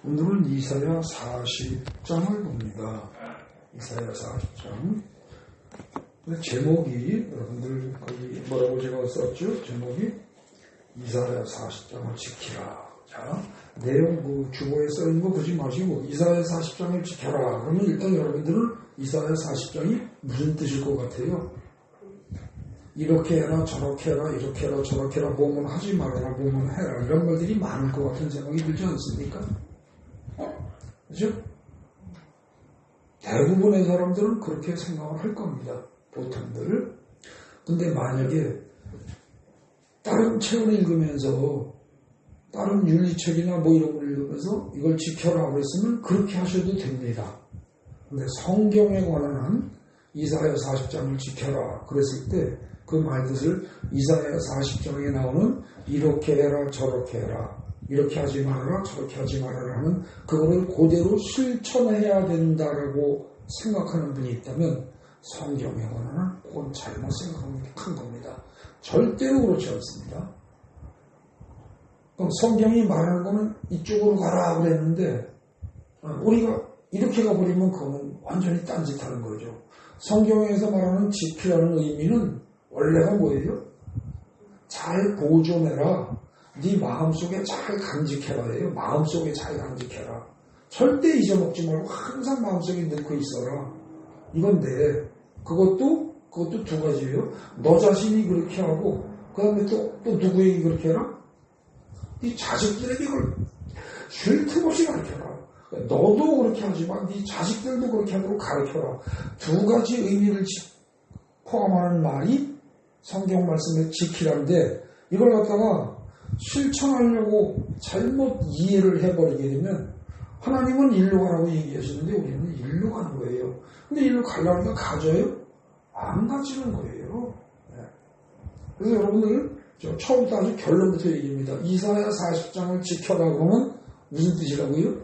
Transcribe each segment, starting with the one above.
오늘은 이사야 40장을 봅니다. 이사야 40장. 제목이, 여러분들 거기 뭐라고 제가 썼죠? 제목이 이사야 40장을 지키라. 자, 내용 주보에 써있는 거 보지 마시고 이사야 40장을 지켜라. 그러면 일단 여러분들은 이사야 40장이 무슨 뜻일 것 같아요? 이렇게 해라, 저렇게 해라, 이렇게 해라, 저렇게 해라, 뭐뭐 하지 말아라, 뭐뭐 해라, 이런 것들이 많을 것 같은 생각이 들지 않습니까? 그죠? 대부분의 사람들은 그렇게 생각을 할 겁니다. 보통들. 근데 만약에 다른 책을 읽으면서 다른 윤리책이나 뭐 이런 걸 읽으면서 이걸 지켜라 그랬으면 그렇게 하셔도 됩니다. 근데 성경에 관한 이사야 40장을 지켜라 그랬을 때 그 말뜻을 이사야 40장에 나오는 이렇게 해라 저렇게 해라 이렇게 하지 말아라 저렇게 하지 말아라 하는 그거를 그대로 실천해야 된다라고 생각하는 분이 있다면 성경에 관한 그건 잘못 생각한 겁니다. 절대로 그렇지 않습니다. 그럼 성경이 말하는 거는 이쪽으로 가라 그랬는데 우리가 이렇게 가버리면 그건 완전히 딴짓하는 거죠. 성경에서 말하는 지키라는 의미는 원래가 뭐예요? 잘 보존해라. 네 마음속에 잘 간직해라예요. 마음속에 잘 간직해라. 절대 잊어먹지 말고 항상 마음속에 넣고 있어라. 이건데 그것도 두 가지예요. 너 자신이 그렇게 하고 그 다음에 또 누구에게 그렇게 해라? 네 자식들에게 그걸 쉴 틈 없이 가르쳐라. 너도 그렇게 하지만 네 자식들도 그렇게 하도록 가르쳐라. 두 가지 의미를 포함하는 말이 성경 말씀에 지키라인데 이걸 갖다가 실천하려고 잘못 이해를 해버리게 되면 하나님은 일로 가라고 얘기하시는데 우리는 일로 가는 거예요. 근데 일로 가려니까 가져요? 안 가지는 거예요. 그래서 여러분들 처음부터 아주 결론부터 얘기합니다. 이사야 40장을 지켜라 그러면 무슨 뜻이라고요?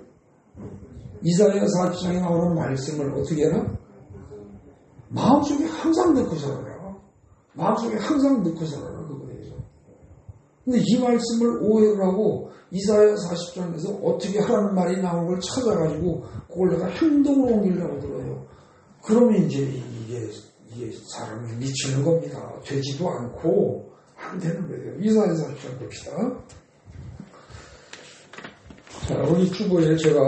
이사야 40장에 나오는 말씀을 어떻게 해라? 마음속에 항상 넣고 살아라. 마음속에 항상 넣고 살아라. 그거예요. 근데 이 말씀을 오해를 하고 이사야 40장에서 어떻게 하라는 말이 나오는 걸 찾아가지고 그걸 내가 행동으로 옮기려고 들어요. 그러면 이제 이게 사람이 미치는 겁니다. 되지도 않고 안 되는 거예요. 이사야 40장 봅시다. 자, 우리 주보에 제가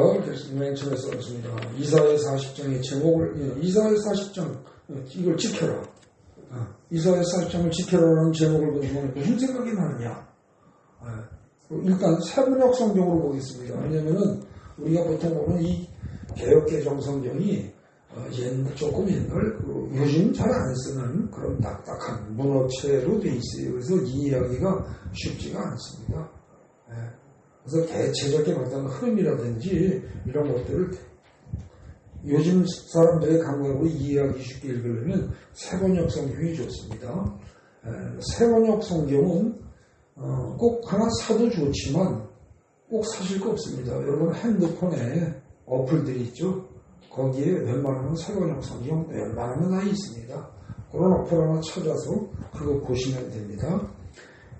맨 처음에 써놨습니다. 이사야 40장의 제목을, 이사야 40장, 이걸 지켜라. 이사야 40장을 지켜라라는 제목을 보시면 무슨 생각이 나느냐? 일단 세번역 성경으로 보겠습니다. 왜냐면은 우리가 보통 보는 이 개역개정 성경이 조금 옛날, 요즘 잘 안 쓰는 그런 딱딱한 문어체로 돼 있어요. 그래서 이해하기가 쉽지가 않습니다. 그래서 대체적인 어떤 흐름이라든지 이런 것들을 요즘 사람들의 감각으로 이해하기 쉽게 읽으려면 세번역 성경이 좋습니다. 세번역 성경은 꼭 하나 사도 좋지만 꼭 사실 거 없습니다. 여러분 핸드폰에 어플들이 있죠. 거기에 웬만하면 세번역 성경 웬만하면 다 있습니다. 그런 어플 하나 찾아서 그거 보시면 됩니다.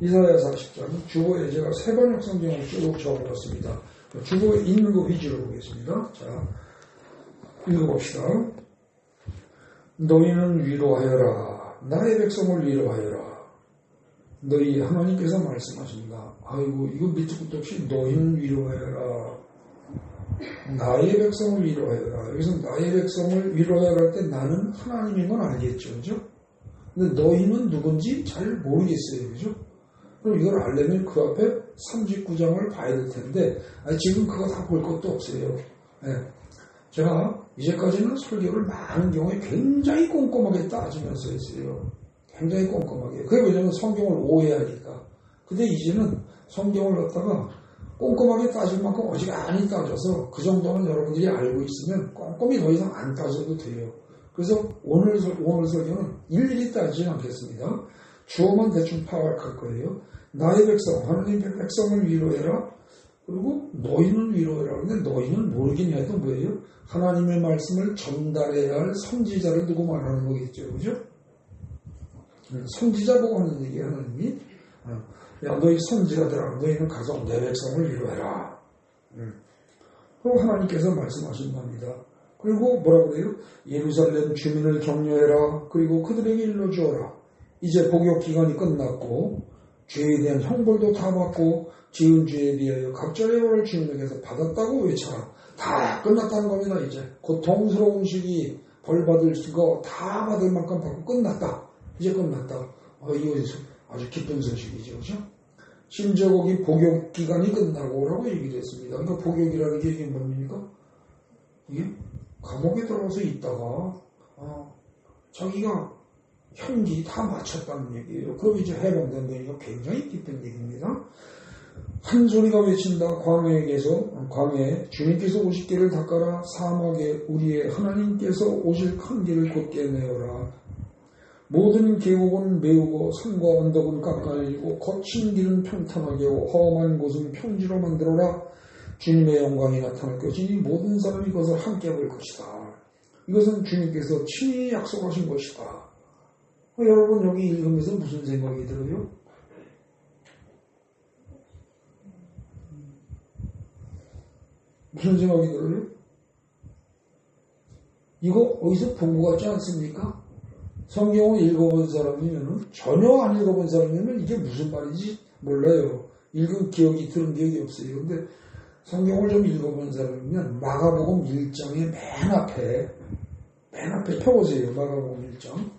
이사야 40장 주보에 제가 세번역 성경을 쭉 적어놨습니다. 주보에 있는 거 위주로 보겠습니다. 자, 읽어봅시다. 너희는 위로하여라. 나의 백성을 위로하여라. 너희 하나님께서 말씀하십니다. 아이고 이거 밑도 끝도 없이 너희는 위로하여라. 나의 백성을 위로하여라. 여기서 나의 백성을 위로하여라 할 때 나는 하나님인 건 알겠죠. 그죠? 근데 너희는 누군지 잘 모르겠어요. 그죠? 그럼 이걸 알려면 그 앞에 39장을 봐야 될 텐데 지금 그거 다 볼 것도 없어요. 제가 이제까지는 설교를 많은 경우에 굉장히 꼼꼼하게 따지면서 했어요. 굉장히 꼼꼼하게. 그게 왜냐면 성경을 오해하니까. 근데 이제는 성경을 갖다가 꼼꼼하게 따질 만큼 어지간히 따져서 그 정도는 여러분들이 알고 있으면 꼼꼼히 더 이상 안 따져도 돼요. 그래서 오늘 설교는 일일이 따지지 않겠습니다. 주어만 대충 파악할 거예요. 나의 백성, 하나님의 백성을 위로해라. 그리고 너희는 위로해라. 근데 너희는 모르긴 해도 뭐예요? 하나님의 말씀을 전달해야 할 선지자를 두고 말하는 거겠죠. 그죠? 선지자 보고 하는 얘기 하나님이 야 너희 선지자들아 너희는 가서 내 백성을 위로해라. 그리고 하나님께서 말씀하신 겁니다. 그리고 뭐라고 그래요? 예루살렘 주민을 격려해라. 그리고 그들에게 일러주어라. 이제 복역 기간이 끝났고 죄에 대한 형벌도 다 받고 지은 죄에 비하여 각자의 벌을 주님에게서 받았다고 외쳐라. 다 끝났다는 겁니다. 이제 고통스러운 시기 벌 받을 거 다 받을 만큼 받고 끝났다. 이제 끝났다. 이거 아주 기쁜 소식이죠. 그렇죠? 심지어 거기 복역 기간이 끝나고라고 얘기를 했습니다. 그러니까 복역이라는 게 이게 뭡니까? 이게 감옥에 들어가서 있다가 자기가 형기 다 마쳤다는 얘기예요. 그럼 이제 해방된 거니까 굉장히 기쁜 얘기입니다. 한 소리가 외친다. 광야에 주님께서 오실 길을 닦아라. 사막에 우리의 하나님께서 오실 큰 길을 곧게 내어라. 모든 계곡은 메우고 산과 언덕은 깎아내리고 거친 길은 평탄하게 하고 험한 곳은 평지로 만들어라. 주님의 영광이 나타날 것이니 모든 사람이 이것을 함께 볼 것이다. 이것은 주님께서 친히 약속하신 것이다. 여러분 여기 읽으면서 무슨 생각이 들어요? 무슨 생각이 들어요? 이거 어디서 본 것 같지 않습니까? 성경을 읽어본 사람이면 전혀 안 읽어본 사람이면 이게 무슨 말인지 몰라요. 읽은 기억이 들은 기억이 없어요. 근데 성경을 좀 읽어본 사람이면 마가복음 1장의 맨 앞에 펴보세요. 마가복음 1장.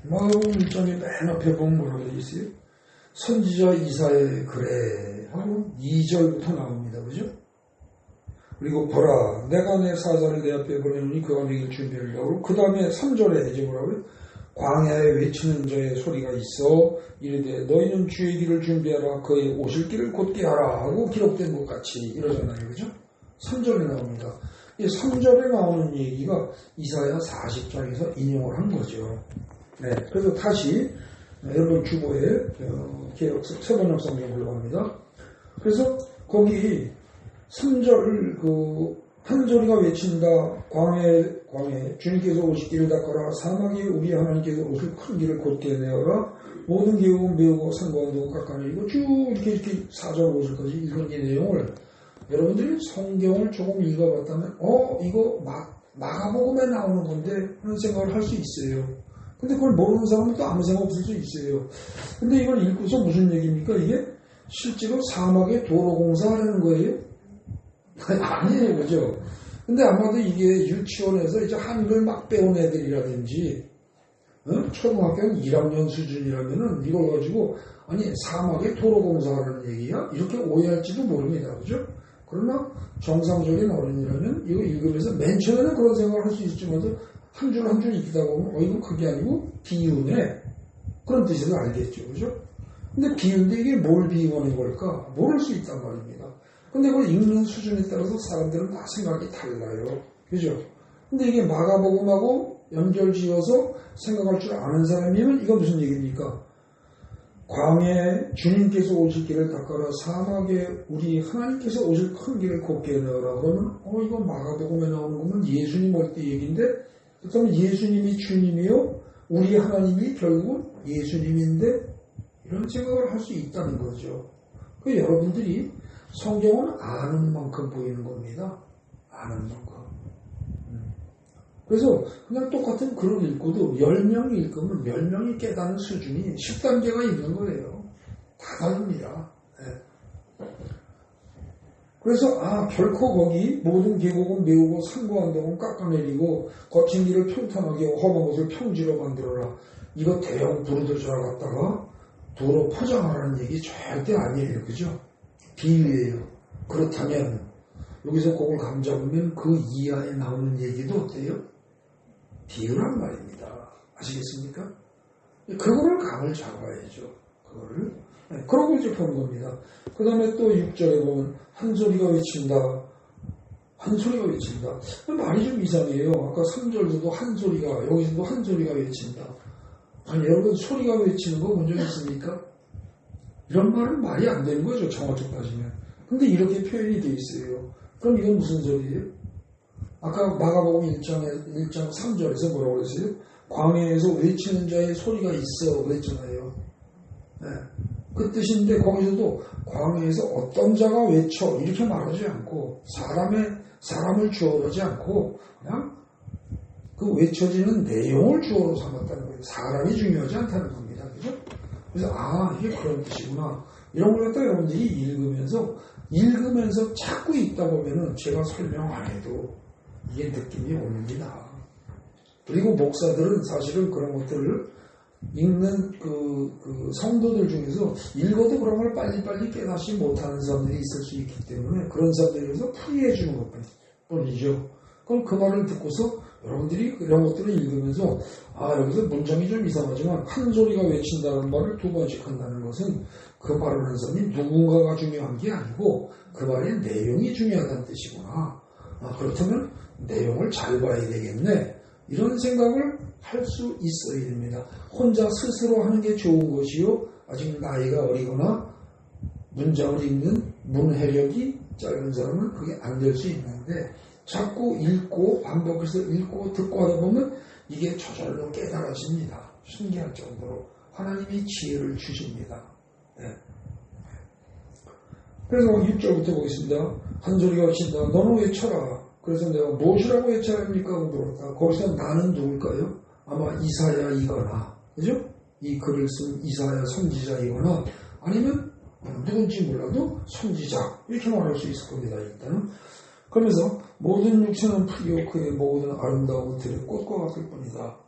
마가복음 1장의 맨 앞에 보면 뭐라고 되어 있어요? 선지자 이사야의 글에 하고 2절부터 나옵니다. 그죠? 그리고 보라 내가 내 사자를 내 앞에 보내노니 그가 내길 준비를 하고 그 다음에 3절에 이제 뭐라고요? 광야에 외치는 자의 소리가 있어 이르되 너희는 주의 길을 준비하라 그의 오실 길을 곧게 하라 하고 기록된 것 같이 이러잖아요. 그죠? 3절에 나옵니다. 이 3절에 나오는 얘기가 이사야 40장에서 인용을 한 거죠. 네, 그래서 다시 여러분 주보에 세번역 성경을 합니다. 그래서 거기 3절 한 소리가 외친다. 광야에 주님께서 오실 길을 닦아라. 사막에 우리 하나님께서 오실 큰 길을 곧게 내어라. 모든 계곡은 메우고 산과 언덕은 깎아내리고 쭉 이렇게 4절 5절까지 이런 내용을 여러분들이 성경을 조금 읽어봤다면 이거 마가복음에 나오는 건데 하는 생각을 할 수 있어요. 근데 그걸 모르는 사람은 또 아무 생각 없을 수 있어요. 근데 이걸 읽고서 무슨 얘기입니까? 이게 실제로 사막에 도로 공사하려는 거예요? 아니에요. 그죠? 근데 아마도 이게 유치원에서 이제 한글 막 배운 애들이라든지 초등학교 1학년 수준이라면은 이걸 가지고 아니 사막에 도로 공사하라는 얘기야? 이렇게 오해할지도 모릅니다. 그죠? 그러나 정상적인 어른이라면 이거 읽으면서 맨 처음에는 그런 생각을 할 수 있지만 한 줄 한 줄 읽다 보면 이거 그게 아니고 비유네 그런 뜻을 알겠죠. 그죠? 근데 비유인데 이게 뭘 비유하는 걸까? 모를 수 있단 말입니다. 근데 그걸 읽는 수준에 따라서 사람들은 다 생각이 달라요. 그죠? 근데 이게 마가복음하고 연결 지어서 생각할 줄 아는 사람이면 이거 무슨 얘기입니까? 광야에 주님께서 오실 길을 닦아라. 사막에 우리 하나님께서 오실 큰 길을 곧게 내어라. 그러면 이거 마가복음에 나오는 거면 예수님 올 때 얘기인데 그러면 예수님이 주님이요? 우리 하나님이 결국 예수님인데 이런 생각을 할 수 있다는 거죠. 그 여러분들이 성경은 아는 만큼 보이는 겁니다. 아는 만큼. 그래서 그냥 똑같은 글을 읽고도 10명이 읽으면 10명이 깨닫는 수준이 10단계가 있는 거예요. 다 다릅니다. 네. 그래서 결코 거기 모든 계곡은 메우고 산과 언덕은 깎아내리고 거친 길을 평탄하게 하고 험한 곳을 평지로 만들어라. 이거 대형 부르도주라 갖다가 도로 포장하라는 얘기 절대 아니에요. 그죠? 비유예요. 그렇다면 여기서 그걸 감 잡으면 그 이하에 나오는 얘기도 어때요? 비유란 말입니다. 아시겠습니까? 그거를 감을 잡아야죠. 그거를. 네, 그러고 이제 본 겁니다. 그 다음에 또 6절에 보면 한 소리가 외친다. 한 소리가 외친다. 말이 좀 이상해요. 아까 3절에도 한 소리가, 여기서도 한 소리가 외친다. 아니, 여러분 소리가 외치는 거 본 적 있습니까? 이런 말은 말이 안 되는 거죠. 정확히 따지면. 근데 이렇게 표현이 돼 있어요. 그럼 이건 무슨 소리예요? 아까 마가복음 1장 3절에서 뭐라고 그랬어요? 광야에서 외치는 자의 소리가 있어 그랬잖아요. 네. 그 뜻인데 거기서도 광야에서 어떤 자가 외쳐 이렇게 말하지 않고 사람을 주어로 하지 않고 그냥 그 외쳐지는 내용을 주어로 삼았다는 거예요. 사람이 중요하지 않다는 겁니다. 그죠? 그래서 이게 그런 뜻이구나. 이런 걸 갖다 여러분들이 읽으면서 자꾸 읽다 보면은 제가 설명 안 해도 이게 느낌이 옵니다. 그리고 목사들은 사실은 그런 것들을 읽는 그 성도들 중에서 읽어도 그런 걸 빨리빨리 깨닫지 못하는 사람들이 있을 수 있기 때문에 그런 사람들에 대해서 풀이해 주는 것 뿐이죠. 그럼 그 말을 듣고서 여러분들이 이런 것들을 읽으면서 여기서 문장이 좀 이상하지만 한 소리가 외친다는 말을 두 번씩 한다는 것은 그 말을 하는 사람이 누군가가 중요한 게 아니고 그 말의 내용이 중요하다는 뜻이구나. 그렇다면 내용을 잘 봐야 되겠네. 이런 생각을 할 수 있어야 됩니다. 혼자 스스로 하는 게 좋은 것이요. 아직 나이가 어리거나 문장을 읽는 문해력이 짧은 사람은 그게 안 될 수 있는데 자꾸 읽고 반복해서 읽고 듣고 하다 보면 이게 저절로 깨달아집니다. 신기할 정도로 하나님이 지혜를 주십니다. 네. 그래서 6절부터 보겠습니다. 한 소리가 외친다. 너는 외쳐라. 그래서 내가 무엇이라고 외쳐야 합니까? 물었다. 거기서 나는 누굴까요? 아마 이사야이거나, 그죠? 이 글을 쓴 이사야 선지자이거나, 아니면 누군지 몰라도 선지자, 이렇게 말할 수 있을 겁니다, 일단은. 그러면서 모든 육체는 풀이요, 그의 모든 아름다움은 들의 꽃과 같을 뿐이다.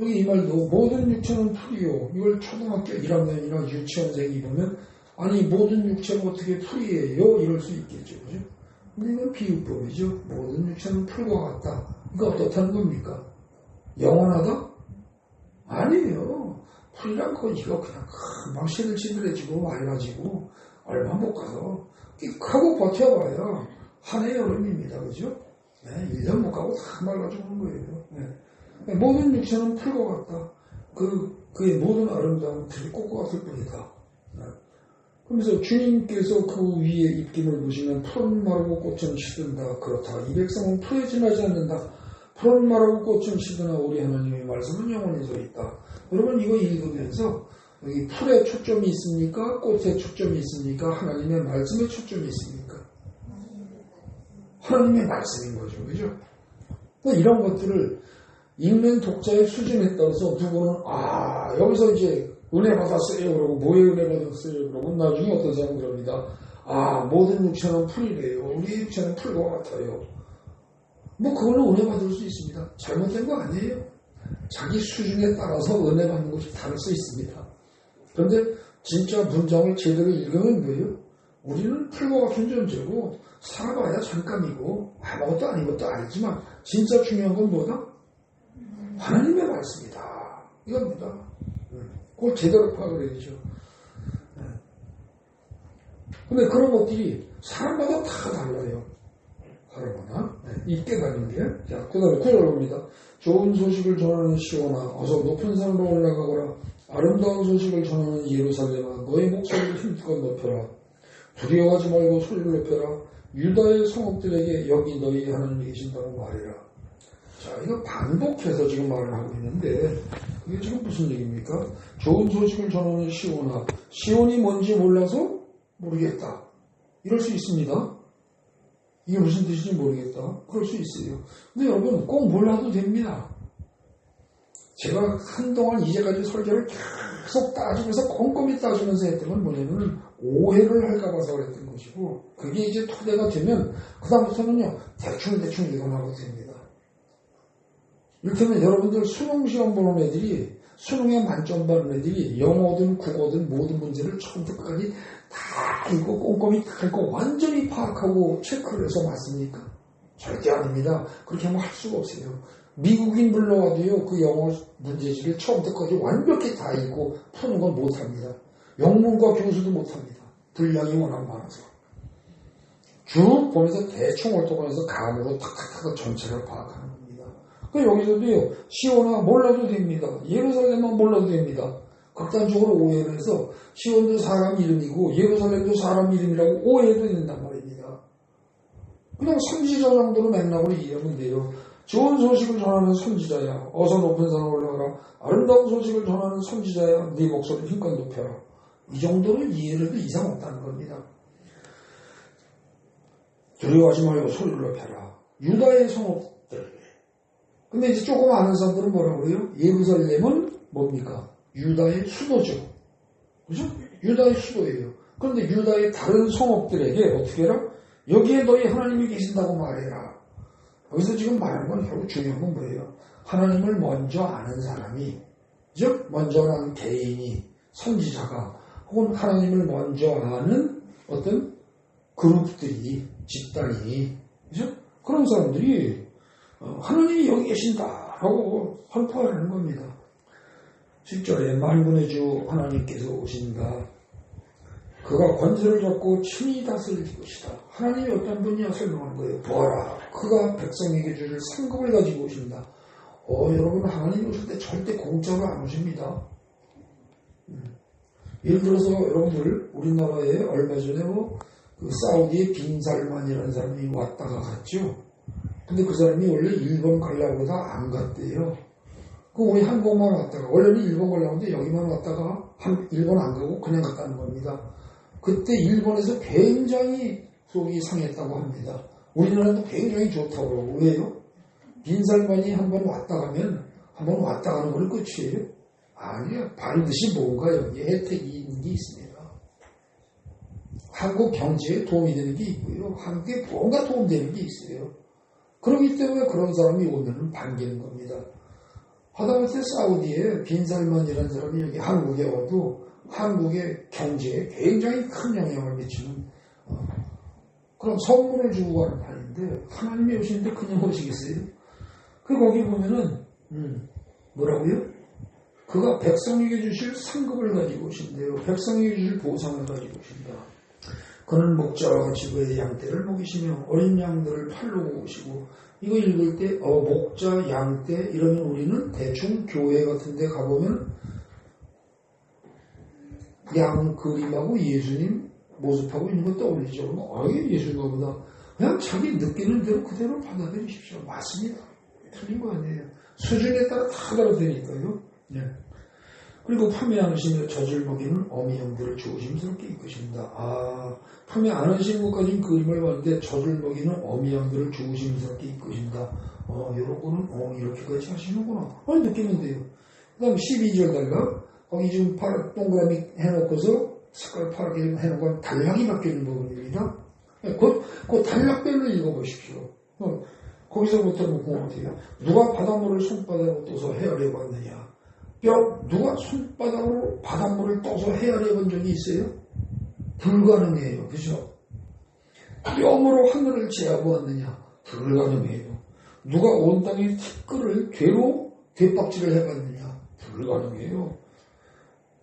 여기 이 말도 모든 육체는 풀이요, 이걸 초등학교 1학년이나 유치원생이 보면, 아니, 모든 육체는 어떻게 풀이에요? 이럴 수 있겠죠, 그죠? 근데 이건 비유법이죠. 모든 육체는 풀과 같다. 이거 어떻다는 겁니까? 영원하다? 아니에요. 풀이란 거 이거 그냥 금방 시들시들해지고 맑아지고 얼마 못 가서 하고 버텨봐야 한 해 여름입니다. 그죠? 네, 1년 못 가고 다 말라 죽는 거예요. 네. 모든 육체는 풀과 같다. 그의 모든 아름다움은 들이 꽃과 같을 뿐이다. 네. 그러면서 주님께서 그 위에 입김을 보시면 푸른 마르고 꽃은 시든다. 그렇다. 이 백성은 풀에 지나지 않는다. 푸른 마르고 꽃은 시드나 우리 하나님의 말씀은 영원히 서 있다. 여러분 이거 읽으면서 여기 풀에 초점이 있습니까? 꽃에 초점이 있습니까? 하나님의 말씀에 초점이 있습니까? 하나님의 말씀인 거죠. 그죠? 이런 것들을 읽는 독자의 수준에 따라서 누구는 여기서 이제 은혜 받았어요 그러고 뭐에 은혜 받았어요 그러고 나중에 어떤 사람은 그럽니다. 모든 육체는 풀이래요. 우리 육체는 풀과 같아요. 뭐 그걸로 은혜 받을 수 있습니다. 잘못된 거 아니에요. 자기 수준에 따라서 은혜 받는 것이 다를 수 있습니다. 그런데 진짜 문장을 제대로 읽으면 뭐예요? 우리는 풀과 같은 존재고 살아봐야 잠깐이고 아무것도 아닌 것도 알지만 진짜 중요한 건 뭐다? 하나님의 말씀이다. 이겁니다. 그걸 제대로 파악을 해야죠. 근데 그런 것들이 사람마다 다 달라요. 사람마다. 이 깨달은 게. 자, 그 다음에 9절 봅니다. 좋은 소식을 전하는 시온아, 어서 높은 산으로 올라가거라. 아름다운 소식을 전하는 예루살렘아, 너의 목소리를 힘껏 높여라. 두려워하지 말고 소리를 높여라. 유다의 성읍들에게 여기 너희 하나님이 계신다고 말해라. 자, 이거 반복해서 지금 말을 하고 있는데 이게 지금 무슨 얘기입니까? 좋은 소식을 전하는 시온아, 시온이 뭔지 몰라서 모르겠다. 이럴 수 있습니다. 이게 무슨 뜻인지 모르겠다. 그럴 수 있어요. 근데 여러분 꼭 몰라도 됩니다. 제가 한동안 이제까지 설교를 계속 따지면서 꼼꼼히 따지면서 했던 건 뭐냐면 오해를 할까 봐서 그랬던 것이고 그게 이제 토대가 되면 그 다음부터는요 대충 읽어나가도 됩니다. 이렇게는 여러분들 수능시험 보는 애들이 수능에 만점 받는 애들이 영어든 국어든 모든 문제를 처음부터 끝까지 다 읽고 꼼꼼히 다 읽고 완전히 파악하고 체크를 해서 맞습니까? 절대 아닙니다. 그렇게 하면 할 수가 없어요. 미국인 불러와도요 그 영어 문제집을 처음부터 끝까지 완벽히 다 읽고 푸는 건 못합니다. 영문과 교수도 못합니다. 분량이 워낙 많아서. 쭉 보면서 대충 옳도하면서 감으로 탁탁탁 전체를 파악하는 겁니다. 여기서도요, 시온아 몰라도 됩니다. 예루살렘만 몰라도 됩니다. 극단적으로 오해를 해서 시온도 사람 이름이고 예루살렘도 사람 이름이라고 오해도 된단 말입니다. 그냥 선지자 정도로 맥락으로 이해하면 돼요. 좋은 소식을 전하는 선지자야. 어서 높은 산에 올라가라. 아름다운 소식을 전하는 선지자야. 네 목소리를 힘껏 높여라. 이 정도로 이해를 해도 이상 없다는 겁니다. 두려워하지 말고 소리를 높여라. 유다의 성읍들. 근데 이제 조금 아는 사람들은 뭐라고 그래요? 예루살렘은 뭡니까? 유다의 수도죠. 그죠? 유다의 수도예요. 그런데 유다의 다른 성읍들에게 어떻게 해라? 여기에 너희 하나님이 계신다고 말해라. 여기서 지금 말하는 건 결국 중요한 건 뭐예요? 하나님을 먼저 아는 사람이, 즉 먼저 아는 개인이, 선지자가, 혹은 하나님을 먼저 아는 어떤 그룹들이, 집단이, 그죠? 그런 사람들이 하나님이 여기 계신다라고 선포하는 겁니다. 10절에 만군의 주 하나님께서 오신다. 그가 권세를 잡고 친히 다스릴 것이다. 하나님이 어떤 분이냐 설명하는 거예요. 보아라. 그가 백성에게 주실 상급을 가지고 오신다. 여러분 하나님이 오실 때 절대 공짜로 안 오십니다. 예를 들어서 여러분들 우리나라에 얼마 전에 그 사우디의 빈살만이라는 사람이 왔다가 갔죠. 근데 그 사람이 원래 일본 가려고 그러다 안 갔대요. 우리 한국만 왔다가, 원래는 일본 가려고 하는데 여기만 왔다가 일본 안 가고 그냥 갔다는 겁니다. 그때 일본에서 굉장히 속이 상했다고 합니다. 우리나라도 굉장히 좋다고 그러고. 왜요? 빈살만이 한번 왔다 가면 한번 왔다 가는 건 끝이에요? 아니요. 반드시 뭔가 여기에 혜택이 있는 게 있습니다. 한국 경제에 도움이 되는 게 있고요. 한국에 뭔가 도움되는 게 있어요. 그렇기 때문에 그런 사람이 오면은 반기는 겁니다. 하다못해 사우디에 빈살만이라는 사람이 여기 한국에 와도 한국의 경제에 굉장히 큰 영향을 미치는 그런 선물을 주고 가는 판인데 하나님이 오시는데 그냥 오시겠어요? 그 거기 보면은 뭐라고요? 그가 백성에게 주실 상급을 가지고 오신대요. 백성에게 주실 보상을 가지고 오신다. 그는 목자와 같이 그의 양떼를 먹이시며 어린 양들을 팔로 모으시고. 이거 읽을 때 목자, 양떼 이러면 우리는 대충 교회 같은 데 가보면 양 그림하고 예수님 모습하고 있는 거 떠올리죠. 이게 예수인가 보다. 그냥 자기 느끼는 대로 그대로 받아들이십시오. 맞습니다. 틀린 거 아니에요. 수준에 따라 다 다르다니까요. 네. 그리고 판매 안 하시며 젖을 먹이는 어미 형들을 조심스럽게 이끄신다. 판매 안 하시는 것까지는 그림을 봤는데 젖을 먹이는 어미 형들을 조심스럽게 이끄신다. 이런 거는 이렇게까지 하시는구나. 느끼면 돼요. 그 다음 12절 달락. 거기 지금 동그라미 해놓고서 색깔 파랗게 해놓은 건 단락이 바뀌는 부분입니다. 그 단락별로 읽어보십시오. 거기서부터 묻고 어때요? 누가 바닷물을 손바닥으로 떠서 헤아려 봤느냐? 누가 손바닥으로 바닷물을 떠서 헤아려 본 적이 있어요? 불가능해요. 그죠? 뼘으로 하늘을 재어보았느냐? 불가능해요. 누가 온 땅의 티끌을 괴로 뒷박질을 해봤느냐? 불가능해요.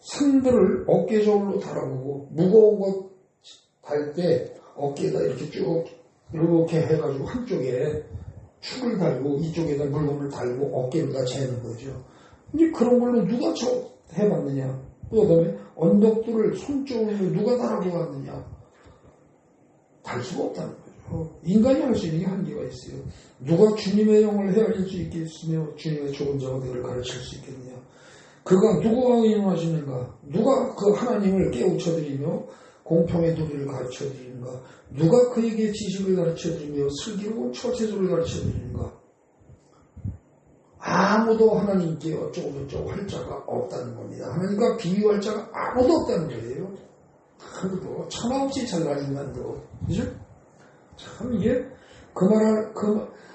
산들을 어깨 저울로 달아보고 무거운 것 달 때 어깨에다 이렇게 쭉 이렇게 해가지고 한쪽에 축을 달고 이쪽에다 물건을 달고 어깨로다 재는 거죠. 이제 그런 걸로 누가 해봤느냐? 그 다음에 언덕들을 손쪽으로 누가 달아보았느냐? 달 수가 없다는 거죠. 인간이 할 수 있는 게 한계가 있어요. 누가 주님의 영을 헤아릴 수 있겠으며 주님의 좋은 자들을 가르칠 수 있겠느냐? 그가 누구와 의논하시는가? 누가 그 하나님을 깨우쳐드리며 공평의 도리를 가르쳐드리는가? 누가 그에게 지식을 가르쳐드리며 슬기로운 처세술을 가르쳐드리는가? 아무도 하나님께 어쩌고저쩌고 할 자가 없다는 겁니다. 하나님과 비유할 자가 아무도 없다는 거예요. 아무도 천하없이 잘난 인간도. 그죠? 참 이게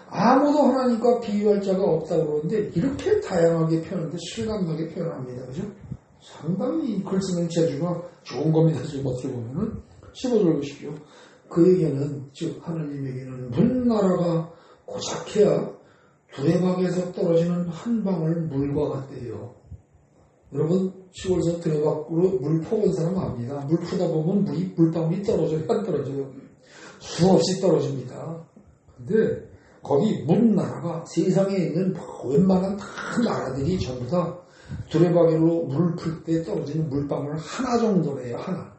아무도 하나님과 비유할 자가 없다고 그러는데 이렇게 다양하게 표현하는데 실감나게 표현합니다. 그죠? 상당히 글 쓰는 재주가 좋은 겁니다. 지금 어떻게 보면은 15절 보십시오. 그에게는 즉 하나님에게는 문나라가 고작해야 두레박에서 떨어지는 한 방울 물과 같대요. 여러분 시골에서 두레박으로 물 퍼본 사람 압니다. 물 푸다 보면 물방울이 떨어져요. 안 떨어져요. 수없이 떨어집니다. 근데 거기 문나라가 세상에 있는 웬만한 다 나라들이 전부 다 두레박으로 물 풀 때 떨어지는 물방울 하나 정도래요. 하나.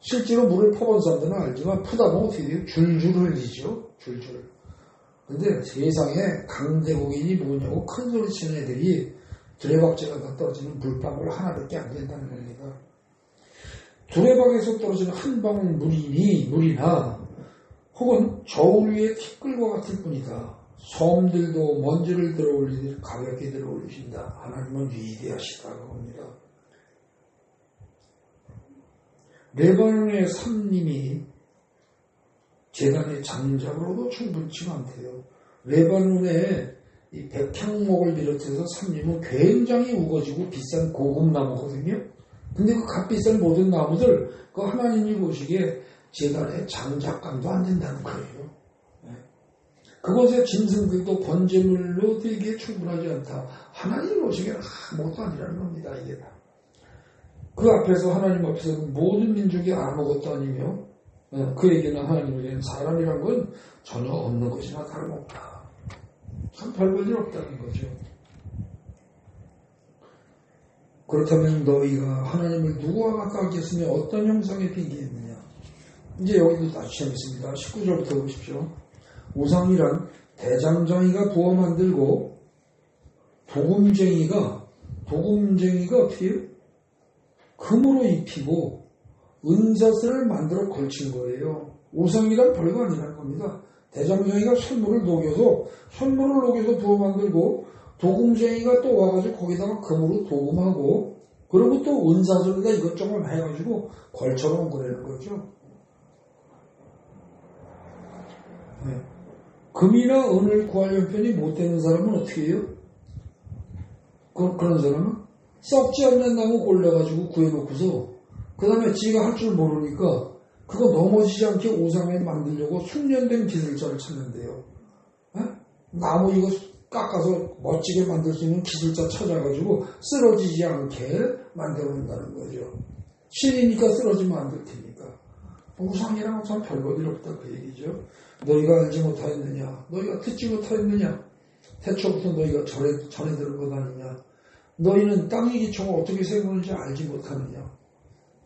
실제로 물을 퍼본 사람들은 알지만 푸다 보면 어떻게 돼요? 줄줄 흘리죠. 줄줄. 근데 세상에 강대국인이 뭐냐고 큰 소리 치는 애들이 두레박제가 다 떨어지는 물방울 하나밖에 안 된다는 겁니다. 두레박에서 떨어지는 한 방울 물이나 혹은 저울 위에 티끌과 같을 뿐이다. 섬들도 먼지를 들어올리듯 가볍게 들어올리신다. 하나님은 위대하시다. 그겁니다. 레바논의 산림이 재단의 장작으로도 충분치 않대요. 레바논의 이 백향목을 비롯해서 산림은 굉장히 우거지고 비싼 고급 나무거든요. 근데 그 값비싼 모든 나무들 그 하나님이 보시기에 재단의 장작감도 안 된다는 거예요. 그것의 짐승들도 번제물로 드리기에 충분하지 않다. 하나님 보시기에는 아무것도 아니라는 겁니다. 이게 다. 그 앞에서 하나님 앞에서 모든 민족이 아무것도 아니며 그에게는 하나님에게는 사람이란 건 전혀 없는 것이나 다름없다. 참 별볼일 없다는 거죠. 그렇다면 너희가 하나님을 누구와 같다 하겠으며 어떤 형상에 비교했느냐. 이제 여기도 다시 재밌습니다. 19절부터 보십시오. 우상이란 대장장이가 부어 만들고 도금쟁이가 어떻게 해요? 금으로 입히고 은사슬을 만들어 걸친 거예요. 우상이란 별거 아니라는 겁니다. 대장장이가 손물을 녹여서 부어 만들고 도금쟁이가 또 와가지고 거기다가 금으로 도금하고 그리고 또 은사슬에다 이것저것 해가지고 걸쳐놓은 거라는 거죠. 네. 금이나 은을 구할 형편이 못 되는 사람은 어떻게 해요? 그런 사람은 썩지 않는 나무 골라가지고 구해놓고서 그 다음에 지가 할 줄 모르니까 그거 넘어지지 않게 우상에 만들려고 숙련된 기술자를 찾는데요. 에? 나무 이거 깎아서 멋지게 만들 수 있는 기술자 찾아가지고 쓰러지지 않게 만들어낸다는 거죠. 신이니까 쓰러지면 안 될 테니까. 우상이랑 참 별볼일 없다 그 얘기죠. 너희가 알지 못하였느냐? 너희가 듣지 못하였느냐? 태초부터 너희가 전에 들은 것 아니냐? 너희는 땅의 기초가 어떻게 세우는지 알지 못하느냐?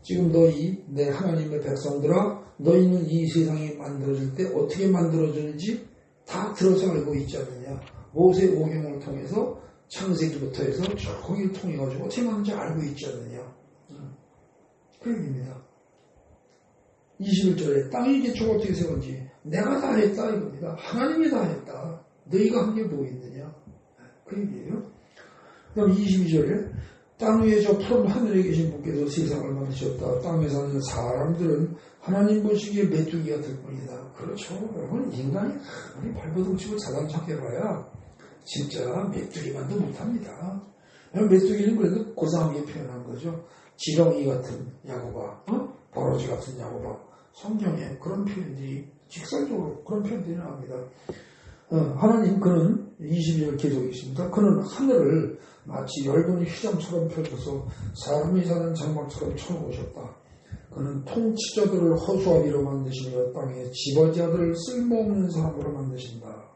지금 너희 내 하나님의 백성들아 너희는 이 세상이 만들어질 때 어떻게 만들어지는지 다 들어서 알고 있지 않느냐? 모세 오경을 통해서 창세기부터 해서 거기를 통해가지고 어떻게 만드는지 알고 있지 않느냐? 그 얘기입니다. 21절에 땅의 기초가 어떻게 세웠는지 내가 다 했다 이겁니다. 하나님이 다 했다. 너희가 한 게 뭐 있느냐? 그 얘기예요. 그럼 22절에 땅 위에 저 푸른 하늘에 계신 분께서 세상을 만드셨다. 땅에 사는 사람들은 하나님 보시기에 메뚜기 같을 뿐이다. 그렇죠. 여러분 인간이 아무리 발버둥치고 자단착해봐야 진짜 메뚜기만도 못합니다. 메뚜기는 그래도 고상하게 표현한 거죠. 지렁이 같은 야고바, 버러지 같은 야고바. 성경에 그런 표현들이 직설적으로 그런 표현들이 나옵니다. 하나님 그는 22절 계속 있습니다. 그는 하늘을 마치 엷은 휘장처럼 펴줘서 사람이 사는 장막처럼 쳐놓으셨다. 그는 통치자들을 허수아비로 만드시며 땅에 집어지아들을 쓸모없는 사람으로 만드신다.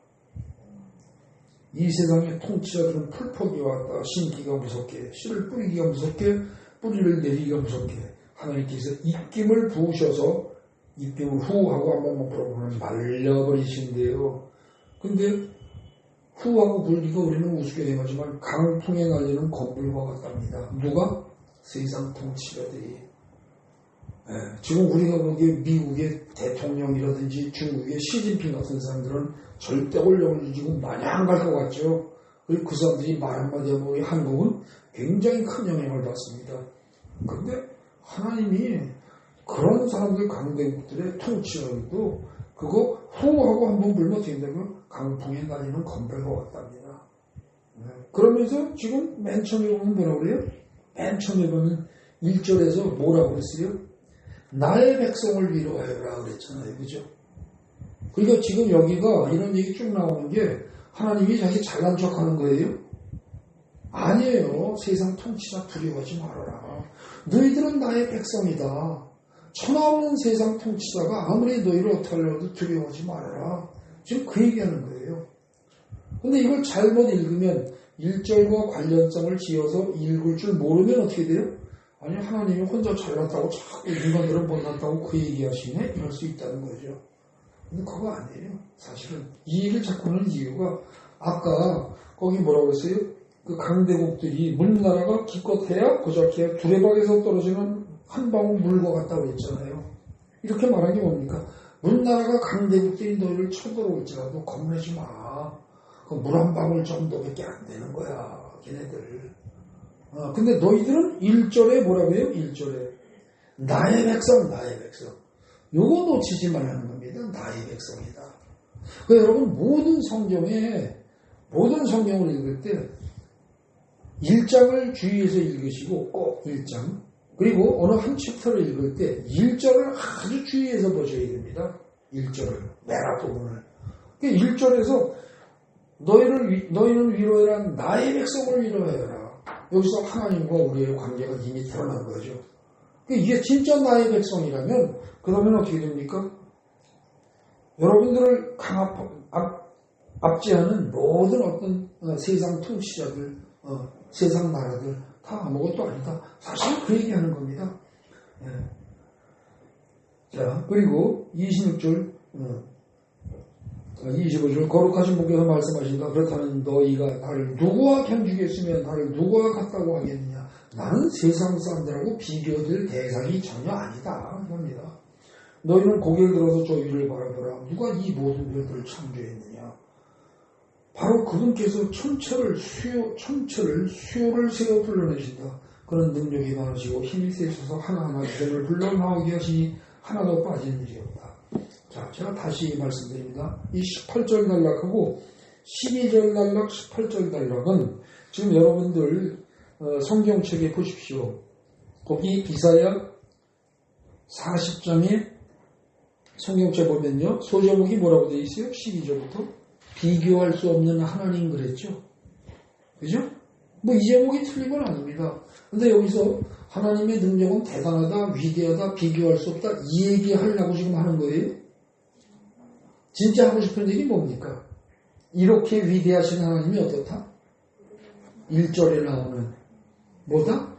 이 세상의 통치자들은 풀포기와 같다. 심기가 무섭게, 씨를 뿌리기가 무섭게, 뿌리를 내리기가 무섭게 하나님께서 입김을 부으셔서 입김을 후하고 한번 불어보면 말려버리신대요. 근데 후하고 불기가 우리는 우습게 생각하지만 강풍에 날리는 건물과 같답니다. 누가? 세상 통치자들이. 지금 우리가 보기에 미국의 대통령이라든지 중국의 시진핑 같은 사람들은 절대 권력을 지고 마냥 갈 것 같죠. 그리고 그 사람들이 말 한마디 하고 한국은 굉장히 큰 영향을 받습니다. 그런데 하나님이 그런 사람들 강대국들의 통치력도 그거 후하고 한번 불면 어떻게 된다면 강풍에 날리는 건배가 왔답니다. 그러면서 지금 맨 처음에 보면 뭐라고 그래요? 맨 처음에 보면 1절에서 뭐라고 그랬어요? 나의 백성을 위로하여라 그랬잖아요. 그죠? 그러니까 지금 여기가 이런 얘기 쭉 나오는 게 하나님이 자기 잘난 척 하는 거예요? 아니에요. 세상 통치자 두려워하지 말아라. 너희들은 나의 백성이다. 천하없는 세상 통치자가 아무리 너희를 어떻게 하려고 두려워하지 말아라. 지금 그 얘기하는 거예요. 근데 이걸 잘못 읽으면 1절과 관련성을 지어서 읽을 줄 모르면 어떻게 돼요? 아니 하나님이 혼자 잘났다고 자꾸 인간들은 못났다고 그 얘기하시네? 이럴 수 있다는 거죠. 근데 그거 아니에요. 사실은 이 얘기를 자꾸 하는 이유가 아까 거기 뭐라고 했어요? 그 강대국들이 물나라가 기껏해야 고작해야 두레박에서 떨어지는 한 방울 물과 같다고 했잖아요. 이렇게 말한 게 뭡니까? 물나라가 강대국들이 너희를 쳐들어올지라도 겁내지 마. 그 물 한 방울 정도밖에 안 되는 거야, 걔네들. 근데 너희들은 1절에 뭐라고 해요? 1절에 나의 백성, 나의 백성. 요거 놓치지 말라는 겁니다. 나의 백성이다. 그러니까 여러분 모든 성경을 읽을 때 1장을 주의해서 읽으시고 꼭 1장 그리고 어느 한 챕터를 읽을 때 1절을 아주 주의해서 보셔야 됩니다. 1절을 맨 앞부분을. 그러니까 1절에서 너희는 위로해라 나의 백성을 위로해라. 여기서 하나님과 우리의 관계가 이미 드러난 거죠. 이게 진짜 나의 백성이라면 그러면 어떻게 됩니까? 여러분들을 압제하는 모든 어떤 세상 통치자들, 세상 나라들 다 아무것도 아니다. 사실 그 얘기하는 겁니다. 예. 자, 그리고 26절, 25절 거룩하신 분께서 말씀하신다. 그렇다면 너희가 나를 누구와 견주겠으면 나를 누구와 같다고 하겠느냐. 나는 세상 사람들하고 비교될 대상이 전혀 아니다. 합니다. 너희는 고개를 들어서 저 위를 바라보라. 누가 이 모든 별들을 창조했느냐. 바로 그분께서 천체를 수요를 세워 불러내신다. 그런 능력이 많으시고 힘이 세셔서 하나하나 그들을 불러 나오게 하시니 하나도 빠진 일이 없다. 자, 제가 다시 말씀드립니다. 이 18절 단락하고 12절 단락, 18절 단락은 지금 여러분들 성경책에 보십시오. 거기 이사야 40장에 성경책 보면요. 소제목이 뭐라고 되어 있어요? 12절부터 비교할 수 없는 하나님 그랬죠. 그죠? 뭐 이 제목이 틀린 건 아닙니다. 근데 여기서 하나님의 능력은 대단하다, 위대하다, 비교할 수 없다 이 얘기하려고 지금 하는 거예요. 진짜 하고 싶은 얘기 뭡니까? 이렇게 위대하신 하나님이 어떻다? 1절에 나오는 뭐다?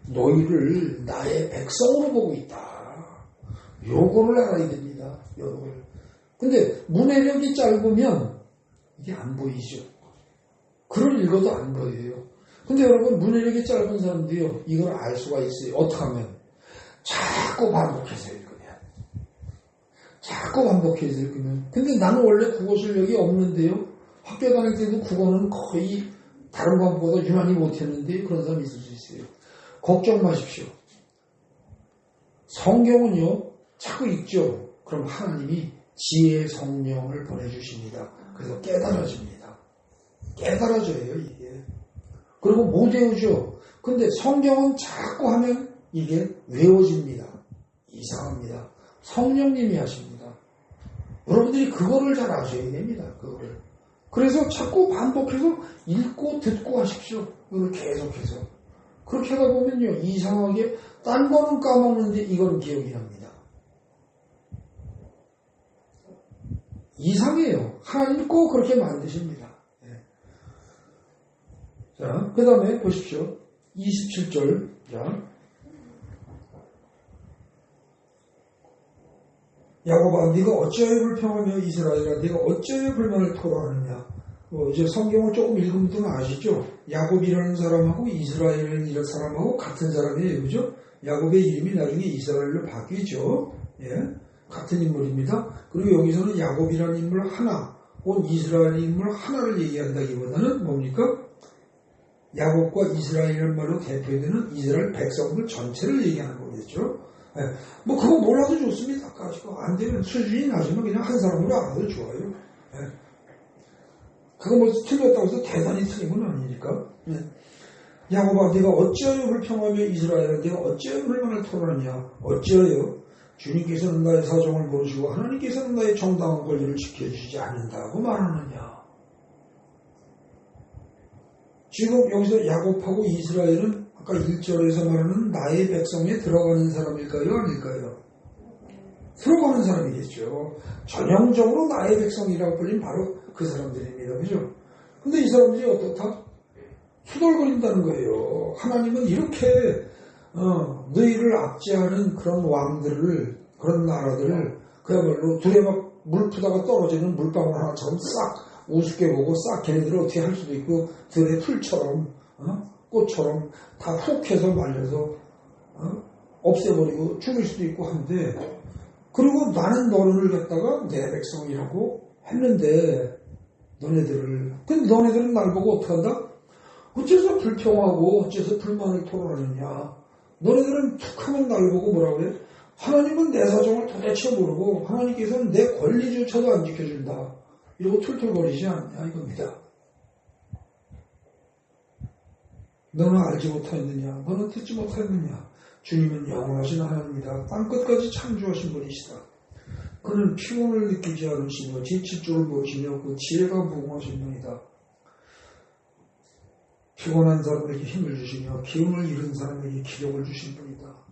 너희를 나의 백성으로 보고 있다. 요거를 알아야 됩니다. 요거를. 근데 문해력이 짧으면 이게 안 보이죠. 글을 읽어도 안 보여요. 근데 여러분 문해력이 짧은 사람도요. 이걸 알 수가 있어요. 어떻게 하면? 자꾸 반복해서 읽으면. 자꾸 반복해서 읽으면. 근데 나는 원래 국어 실력이 없는데요. 학교 다닐 때도 국어는 거의 다른 과목보다 유난히 못했는데 그런 사람이 있을 수 있어요. 걱정 마십시오. 성경은요. 자꾸 읽죠. 그럼 하나님이 지혜의 성령을 보내주십니다. 그래서 깨달아집니다. 깨달아져요, 이게. 그리고 못 외우죠. 근데 성경은 자꾸 하면 이게 외워집니다. 이상합니다. 성령님이 하십니다. 여러분들이 그거를 잘 아셔야 됩니다. 그거를. 그래서 자꾸 반복해서 읽고 듣고 하십시오. 이걸 계속해서. 그렇게 하다 보면요. 이상하게 딴 거는 까먹는데 이거는 기억이 납니다. 이상해요. 하나님 꼭 그렇게 만드십니다. 네. 자, 그 다음에 보십시오. 27절. 자, 야곱아, 네가 어찌하여 불평하며 이스라엘아, 네가 어찌하여 불만을 토로하느냐. 이제 성경을 조금 읽으면 또 아시죠? 야곱이라는 사람하고 이스라엘이라는 사람하고 같은 사람이에요. 그죠? 야곱의 이름이 나중에 이스라엘로 바뀌죠. 예. 같은 인물입니다. 그리고 여기서는 야곱이라는 인물 하나, 혹은 이스라엘 인물 하나를 얘기한다기보다는 뭡니까? 야곱과 이스라엘이라는 말로 대표되는 이스라엘 백성들 전체를 얘기하는 거겠죠. 네. 뭐 그거 몰라도 좋습니다. 안 되면 수준이 낮으면 그냥 한 사람으로 알아도 좋아요. 네. 그거 뭐 틀렸다고 해서 대단히 틀린 건 아니니까. 네. 야곱아, 네가 어찌하여 불평하며 이스라엘아, 네가 어찌하여 불만을 토로하느냐. 어찌하여 주님께서는 나의 사정을 모르시고 하나님께서는 나의 정당한 권리를 지켜주시지 않는다고 말하느냐. 지금 여기서 야곱하고 이스라엘은 아까 1절에서 말하는 나의 백성에 들어가는 사람일까요? 아닐까요? 들어가는 사람이겠죠. 전형적으로 나의 백성이라고 불린 바로 그 사람들입니다. 그죠? 근데 이 사람들이 어떻다? 후덜거린다는 거예요. 하나님은 이렇게 너희를 압제하는 그런 왕들을, 그런 나라들을 그야말로 둘에 막 물 푸다가 떨어지는 물방울 하나처럼 싹 우습게 보고 싹 걔네들을 어떻게 할 수도 있고 들의 풀처럼 꽃처럼 다 훅 해서 말려서 없애버리고 죽일 수도 있고 한데, 그리고 나는 너를 갖다가 내 백성이라고 했는데 근데 너네들은 날 보고 어떻게 한다? 어째서 불평하고 어째서 불만을 토로하느냐. 너네들은 툭 하면 날 보고 뭐라고 그래? 하나님은 내 사정을 도대체 모르고 하나님께서는 내 권리조차도 안 지켜준다. 이러고 툴툴거리지 않냐 이겁니다. 너는 알지 못하였느냐? 너는 듣지 못하였느냐? 주님은 영원하신 하나님이다. 땅끝까지 창조하신 분이시다. 그는 피곤을 느끼지 않으시며 지칠 줄을 모르시며 그 지혜가 무궁하신 분이다. 피곤한 사람에게 힘을 주시며 기운을 잃은 사람에게 기력을 주신 분이다.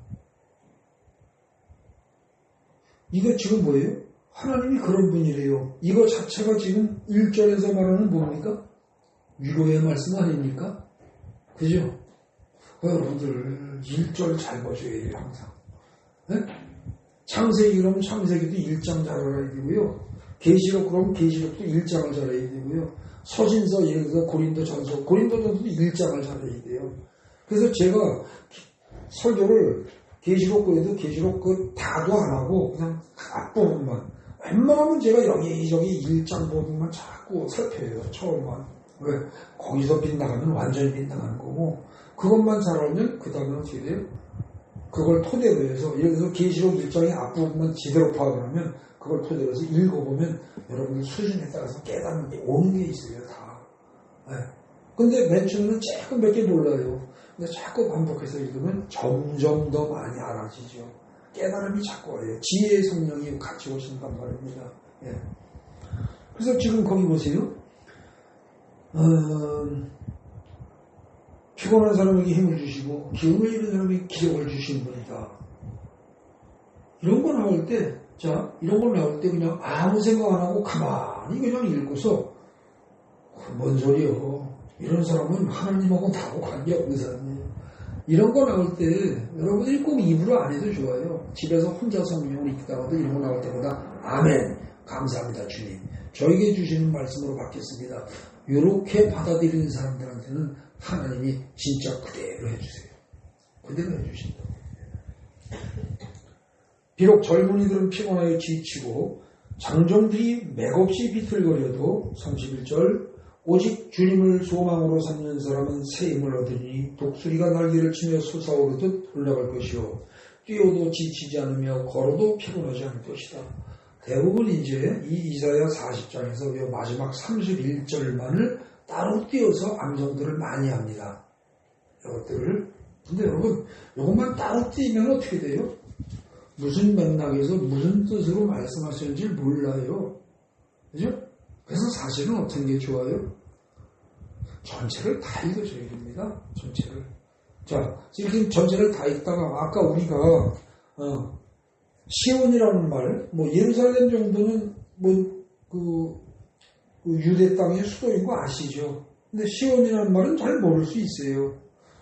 이거 지금 뭐예요? 하나님이 그런 분이래요. 이거 자체가 지금 1절에서 말하는 뭡니까? 위로의 말씀 아닙니까? 그죠? 여러분들 1절 잘 보셔야 돼요. 항상. 네? 창세기 그러면 창세기도 1장 잘 알아야 되고요. 계시록 그러면 계시록도 1장을 잘 알아야 되고요. 서신서 예를 들어서 고린도전서도 1장을 잘 알아야 돼요. 그래서 제가 설교를 계시록 그래도 계시록 그 다도 안 하고 그냥 앞부분만, 웬만하면 제가 여기저기 1장 부분만 자꾸 살펴요. 처음만. 왜? 거기서 빗나가면 완전히 빗나가는 거고, 그것만 잘 알면 그 다음에 어떻게 돼요? 그걸 토대로 해서, 예를 들어서 계시록 1장의 앞부분만 제대로 파악을 하면 그걸 토대로 해서 읽어보면 여러분들 수준에 따라서 깨닫는 게 오는 게 있어요. 다. 네. 근데 맨 처음에는 조금 몇 개 몰라요. 근데 자꾸 반복해서 읽으면 점점 더 많이 알아지죠. 깨달음이 자꾸 와요. 지혜의 성령이 같이 오신단 말입니다. 예. 그래서 지금 거기 보세요. 피곤한 사람에게 힘을 주시고 기운을 잃은 사람에게 기력을 주신 분이다. 이런 거 나올 때, 이런 거 나올 때 그냥 아무 생각 안 하고 가만히 그냥 읽고서 뭔 소리요? 이런 사람은 하나님하고 나하고 관계없는 사람이에요. 이런 거 나올 때 여러분들이 꼭 입으로 안 해도 좋아요. 집에서 혼자 성경을 읽다가도 이런 거 나올 때마다 아멘, 감사합니다 주님, 저에게 주시는 말씀으로 받겠습니다. 이렇게 받아들이는 사람들한테는 하나님이 진짜 그대로 해주세요. 그대로 해주신다. 비록 젊은이들은 피곤하여 지치고 장정들이 맥없이 비틀거려도 31절 오직 주님을 소망으로 삼는 사람은 새 힘을 얻으니 독수리가 날개를 치며 솟아오르듯 올라갈 것이요 뛰어도 지치지 않으며 걸어도 피곤하지 않을 것이다. 대부분 이제 이 이사야 40장에서 마지막 31절만을 따로 띄어서 암송들을 많이 합니다. 이것들을. 근데 여러분, 이것만 따로 띄면 어떻게 돼요? 무슨 맥락에서 무슨 뜻으로 말씀하시는지 몰라요. 그죠? 그래서 사실은 어떤 게 좋아요? 전체를 다 읽어줘야 됩니다. 전체를. 자, 지금 전체를 다 읽다가 아까 우리가 시온이라는 말, 예루살렘 정도는 유대 땅의 수도인 거 아시죠? 근데 시온이라는 말은 잘 모를 수 있어요.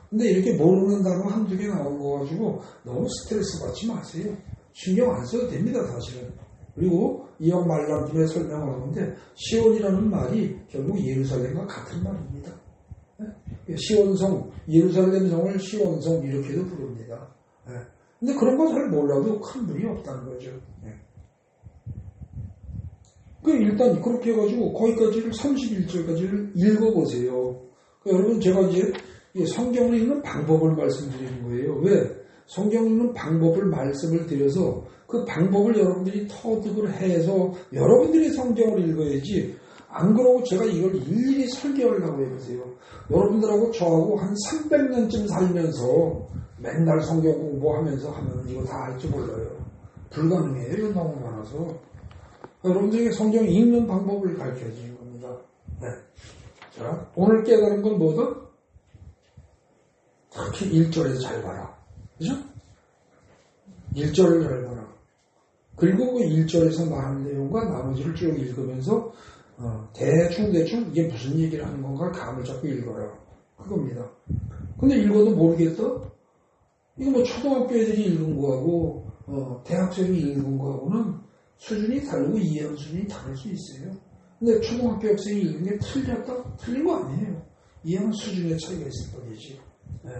근데 이렇게 모르는 단어 한두 개 나온 거 가지고 너무 스트레스 받지 마세요. 신경 안 써도 됩니다, 사실은. 그리고 이형 말람팀에 설명하는데 시온이라는 말이 결국 예루살렘과 같은 말입니다. 시온성, 예루살렘 성을 시온성 이렇게도 부릅니다. 근데 그런 거 잘 몰라도 큰 무리 없다는 거죠. 일단 그렇게 해가지고 거기까지를 31절까지를 읽어보세요. 여러분 제가 이제 성경을 읽는 방법을 말씀드리는 거예요. 왜? 성경 읽는 방법을 말씀을 드려서 그 방법을 여러분들이 터득을 해서 여러분들이 성경을 읽어야지, 안 그러고 제가 이걸 일일이 설교하려고 해보세요. 여러분들하고 저하고 한 300년쯤 살면서 맨날 성경 공부하면서 하면 이거 다 할 줄 몰라요. 불가능해요. 이거 너무 많아서. 여러분들에게 성경 읽는 방법을 가르쳐 주는 겁니다. 네. 자, 오늘 깨달은 건 뭐다? 특히 1절에서 잘 봐라. 그죠? 1절을 잘 봐라. 그리고 그 1절에서 말하는 내용과 나머지를 쭉 읽으면서 대충 이게 무슨 얘기를 하는 건가 감을 잡고 읽어라. 그겁니다. 근데 읽어도 모르겠다? 이거 뭐 초등학교 애들이 읽은 거하고 대학생이 읽은 거하고는 수준이 다르고 이해하는 수준이 다를 수 있어요. 근데 초등학교 학생이 읽은 게 틀렸다? 틀린 거 아니에요. 이해하는 수준의 차이가 있을 뿐이지. 네.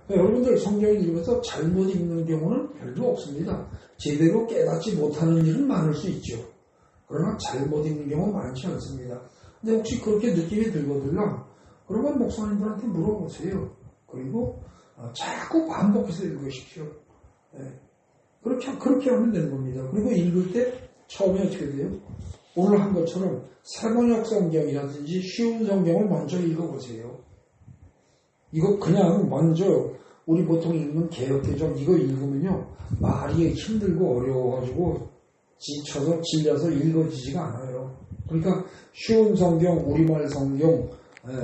여러분들 성경을 읽으면서 잘못 읽는 경우는 별로 없습니다. 제대로 깨닫지 못하는 일은 많을 수 있죠. 그러나 잘못 읽는 경우는 많지 않습니다. 근데 혹시 그렇게 느낌이 들거든요. 그러면 목사님들한테 물어보세요. 그리고 자꾸 반복해서 읽으십시오. 네. 그렇게 하면 되는 겁니다. 그리고 읽을 때 처음에 어떻게 돼요? 오늘 한 것처럼 새번역 성경이라든지 쉬운 성경을 먼저 읽어보세요. 이거 그냥 먼저 우리 보통 읽는 개역개정 이거 읽으면요. 말이 힘들고 어려워가지고 지쳐서 질려서 읽어지지가 않아요. 그러니까 쉬운 성경, 우리말 성경,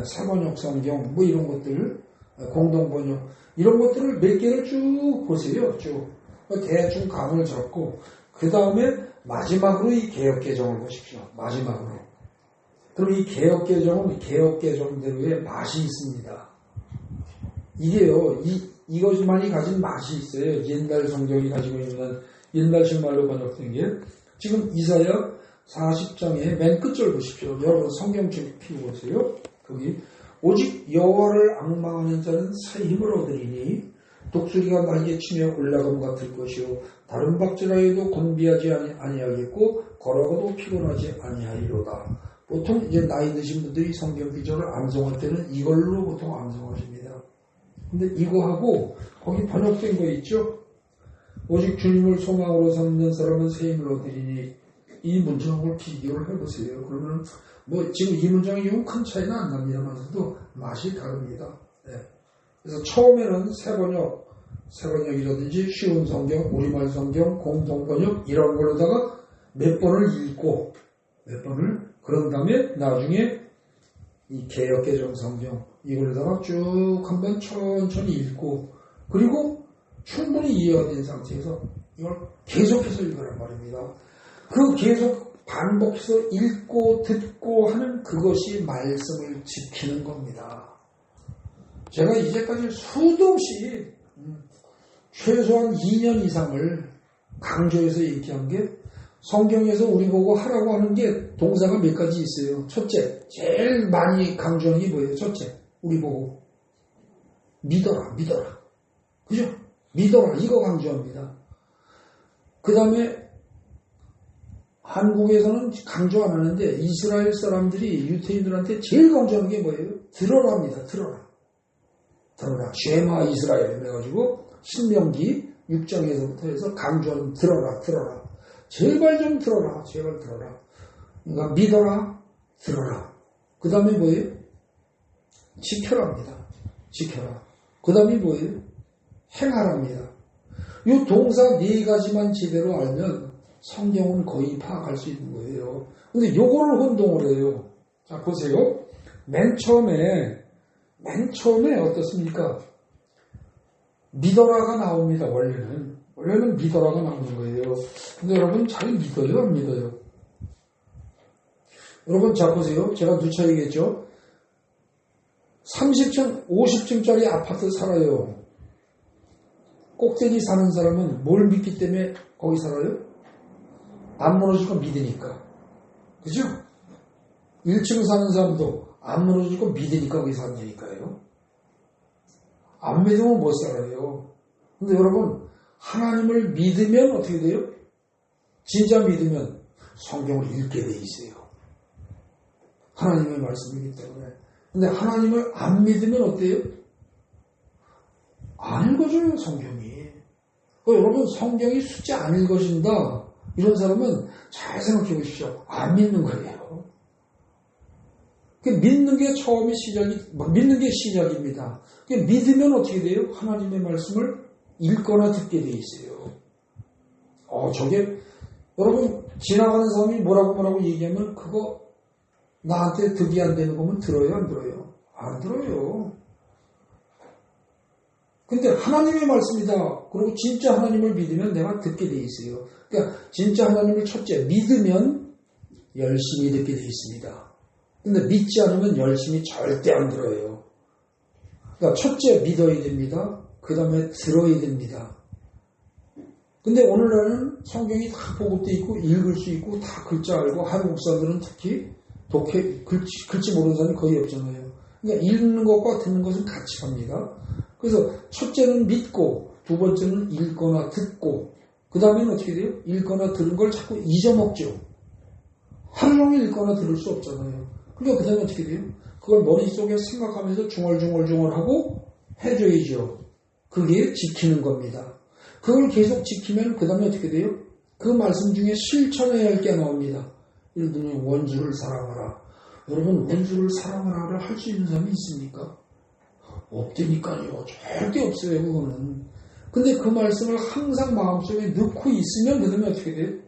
새번역 성경 뭐 이런 것들, 공동번역 이런 것들을 몇 개를 쭉 보세요. 쭉 대충 감을 잡고 그 다음에 마지막으로 이 개역개정을 보십시오. 마지막으로. 그럼 이 개역개정은 개역개정대로의 맛이 있습니다. 이게요, 이것만이 가진 맛이 있어요. 옛날 성경이 가지고 있는 옛날식 말로 번역된 게. 지금 이사야 40장의 맨 끝절 보십시오. 여러분 성경 좀 피워보세요. 거기. 오직 여호와를 앙망하는 자는 새 힘을 얻으리니 독수리가 날개치며 올라감 같을 것이요 다른 박질하여도 곤비하지 아니하겠고 걸어가도 피곤하지 아니하리로다. 보통 이제 나이 드신 분들이 성경 기절을 암송할 때는 이걸로 보통 암송하십니다. 근데 이거하고 거기 번역된 거 있죠? 오직 주님을 소망으로 삼는 사람은 새 힘을 얻으리니 이 문장을 비교를 해보세요. 그러면 뭐 지금 이 문장이 좀 큰 차이는 안 납니다만서도 맛이 다릅니다. 네. 그래서 처음에는 새번역이라든지 쉬운 성경, 우리말 성경, 공동번역 이런 걸로다가 몇 번을 읽고 그런 다음에 나중에 이 개역개정 성경 이걸로다가 쭉 한번 천천히 읽고 그리고 충분히 이해가 된 상태에서 이걸 계속해서 읽으란 말입니다. 그 계속 반복해서 읽고 듣고 하는 그것이 말씀을 지키는 겁니다. 제가 이제까지 수도 없이 최소한 2년 이상을 강조해서 얘기한 게 성경에서 우리 보고 하라고 하는 게 동사가 몇 가지 있어요. 첫째, 제일 많이 강조하는 게 뭐예요? 첫째, 우리 보고 믿어라. 그죠? 믿어라. 이거 강조합니다. 그 다음에 한국에서는 강조 안 하는데 이스라엘 사람들이 유태인들한테 제일 강조하는 게 뭐예요? 들어라입니다. 들어라. 쉐마 이스라엘 해가지고 신명기 6장에서부터 해서 강조하는 들어라. 제발 좀 들어라. 그러니까 믿어라. 들어라. 그 다음에 뭐예요? 지켜라입니다. 그 다음에 뭐예요? 행하랍니다. 이 동사 4가지만 제대로 알면 성경은 거의 파악할 수 있는 거예요. 근데 요거를 혼동을 해요. 자, 보세요. 맨 처음에 어떻습니까? 믿어라가 나옵니다. 원래는 믿어라가 나오는 거예요. 근데 여러분 잘 믿어요? 안 믿어요? 여러분 자 보세요. 제가 누차 얘기했죠. 30층, 50층짜리 아파트 살아요. 꼭대기 사는 사람은 뭘 믿기 때문에 거기 살아요? 안 무너질 거 믿으니까. 그죠? 1층 사는 사람도 안 무너질 거 믿으니까 거기 산다니까요. 안 믿으면 못 살아요. 근데 여러분, 하나님을 믿으면 어떻게 돼요? 진짜 믿으면 성경을 읽게 돼 있어요. 하나님의 말씀이기 때문에. 근데 하나님을 안 믿으면 어때요? 안 읽어줘요, 성경이. 여러분, 성경이 숫자 안 읽어진다. 이런 사람은 잘 생각해 보십시오. 안 믿는 거예요. 믿는 게 믿는 게 시작입니다. 믿으면 어떻게 돼요? 하나님의 말씀을 읽거나 듣게 돼 있어요. 저게, 여러분, 지나가는 사람이 뭐라고 얘기하면 그거 나한테 득이 안 되는 거면 들어요, 안 들어요? 안 들어요. 근데 하나님의 말씀이다. 그리고 진짜 하나님을 믿으면 내가 듣게 돼 있어요. 그러니까 진짜 하나님을 첫째 믿으면 열심히 듣게 돼 있습니다. 근데 믿지 않으면 열심히 절대 안 들어요. 그러니까 첫째 믿어야 됩니다. 그 다음에 들어야 됩니다. 근데 오늘날은 성경이 다 보급되어 있고 읽을 수 있고 다 글자 알고 한국 사람들은 특히 글씨 모르는 사람이 거의 없잖아요. 그러니까 읽는 것과 듣는 것은 같이 갑니다. 그래서 첫째는 믿고 두 번째는 읽거나 듣고 그 다음에는 어떻게 돼요? 읽거나 들은 걸 자꾸 잊어먹죠. 하루 종일 읽거나 들을 수 없잖아요. 그러니까 그 다음에 어떻게 돼요? 그걸 머릿속에 생각하면서 중얼중얼중얼하고 해줘야죠. 그게 지키는 겁니다. 그걸 계속 지키면 그 다음에 어떻게 돼요? 그 말씀 중에 실천해야 할 게 나옵니다. 예를 들면 원수를 사랑하라. 여러분 원수를 사랑하라를 할 수 있는 사람이 있습니까? 없다니까요. 절대 없어요. 그거는. 근데 그 말씀을 항상 마음속에 넣고 있으면 그 다음에 어떻게 돼요?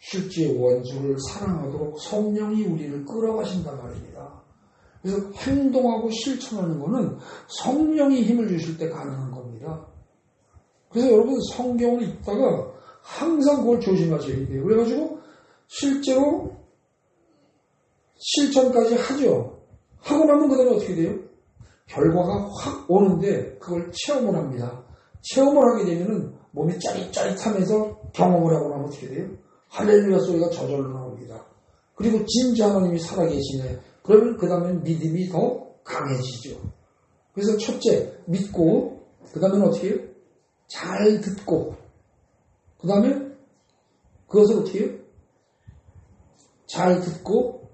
실제 원수를 사랑하도록 성령이 우리를 끌어가신단 말입니다. 그래서 행동하고 실천하는 거는 성령이 힘을 주실 때 가능한 겁니다. 그래서 여러분 성경을 읽다가 항상 그걸 조심하셔야 돼요. 그래가지고 실제로 실천까지 하죠. 하고 나면 그 다음에 어떻게 돼요? 결과가 확 오는데 그걸 체험을 합니다. 체험을 하게 되면은 몸이 짜릿짜릿하면서 경험을 하고 나면 어떻게 돼요? 할렐루야 소리가 저절로 나옵니다. 그리고 진짜 하나님이 살아계시네. 그러면 그 다음엔 믿음이 더 강해지죠. 그래서 첫째 믿고 그 다음에는 어떻게 해요? 잘 듣고 그 다음에 그것을 어떻게 해요? 잘 듣고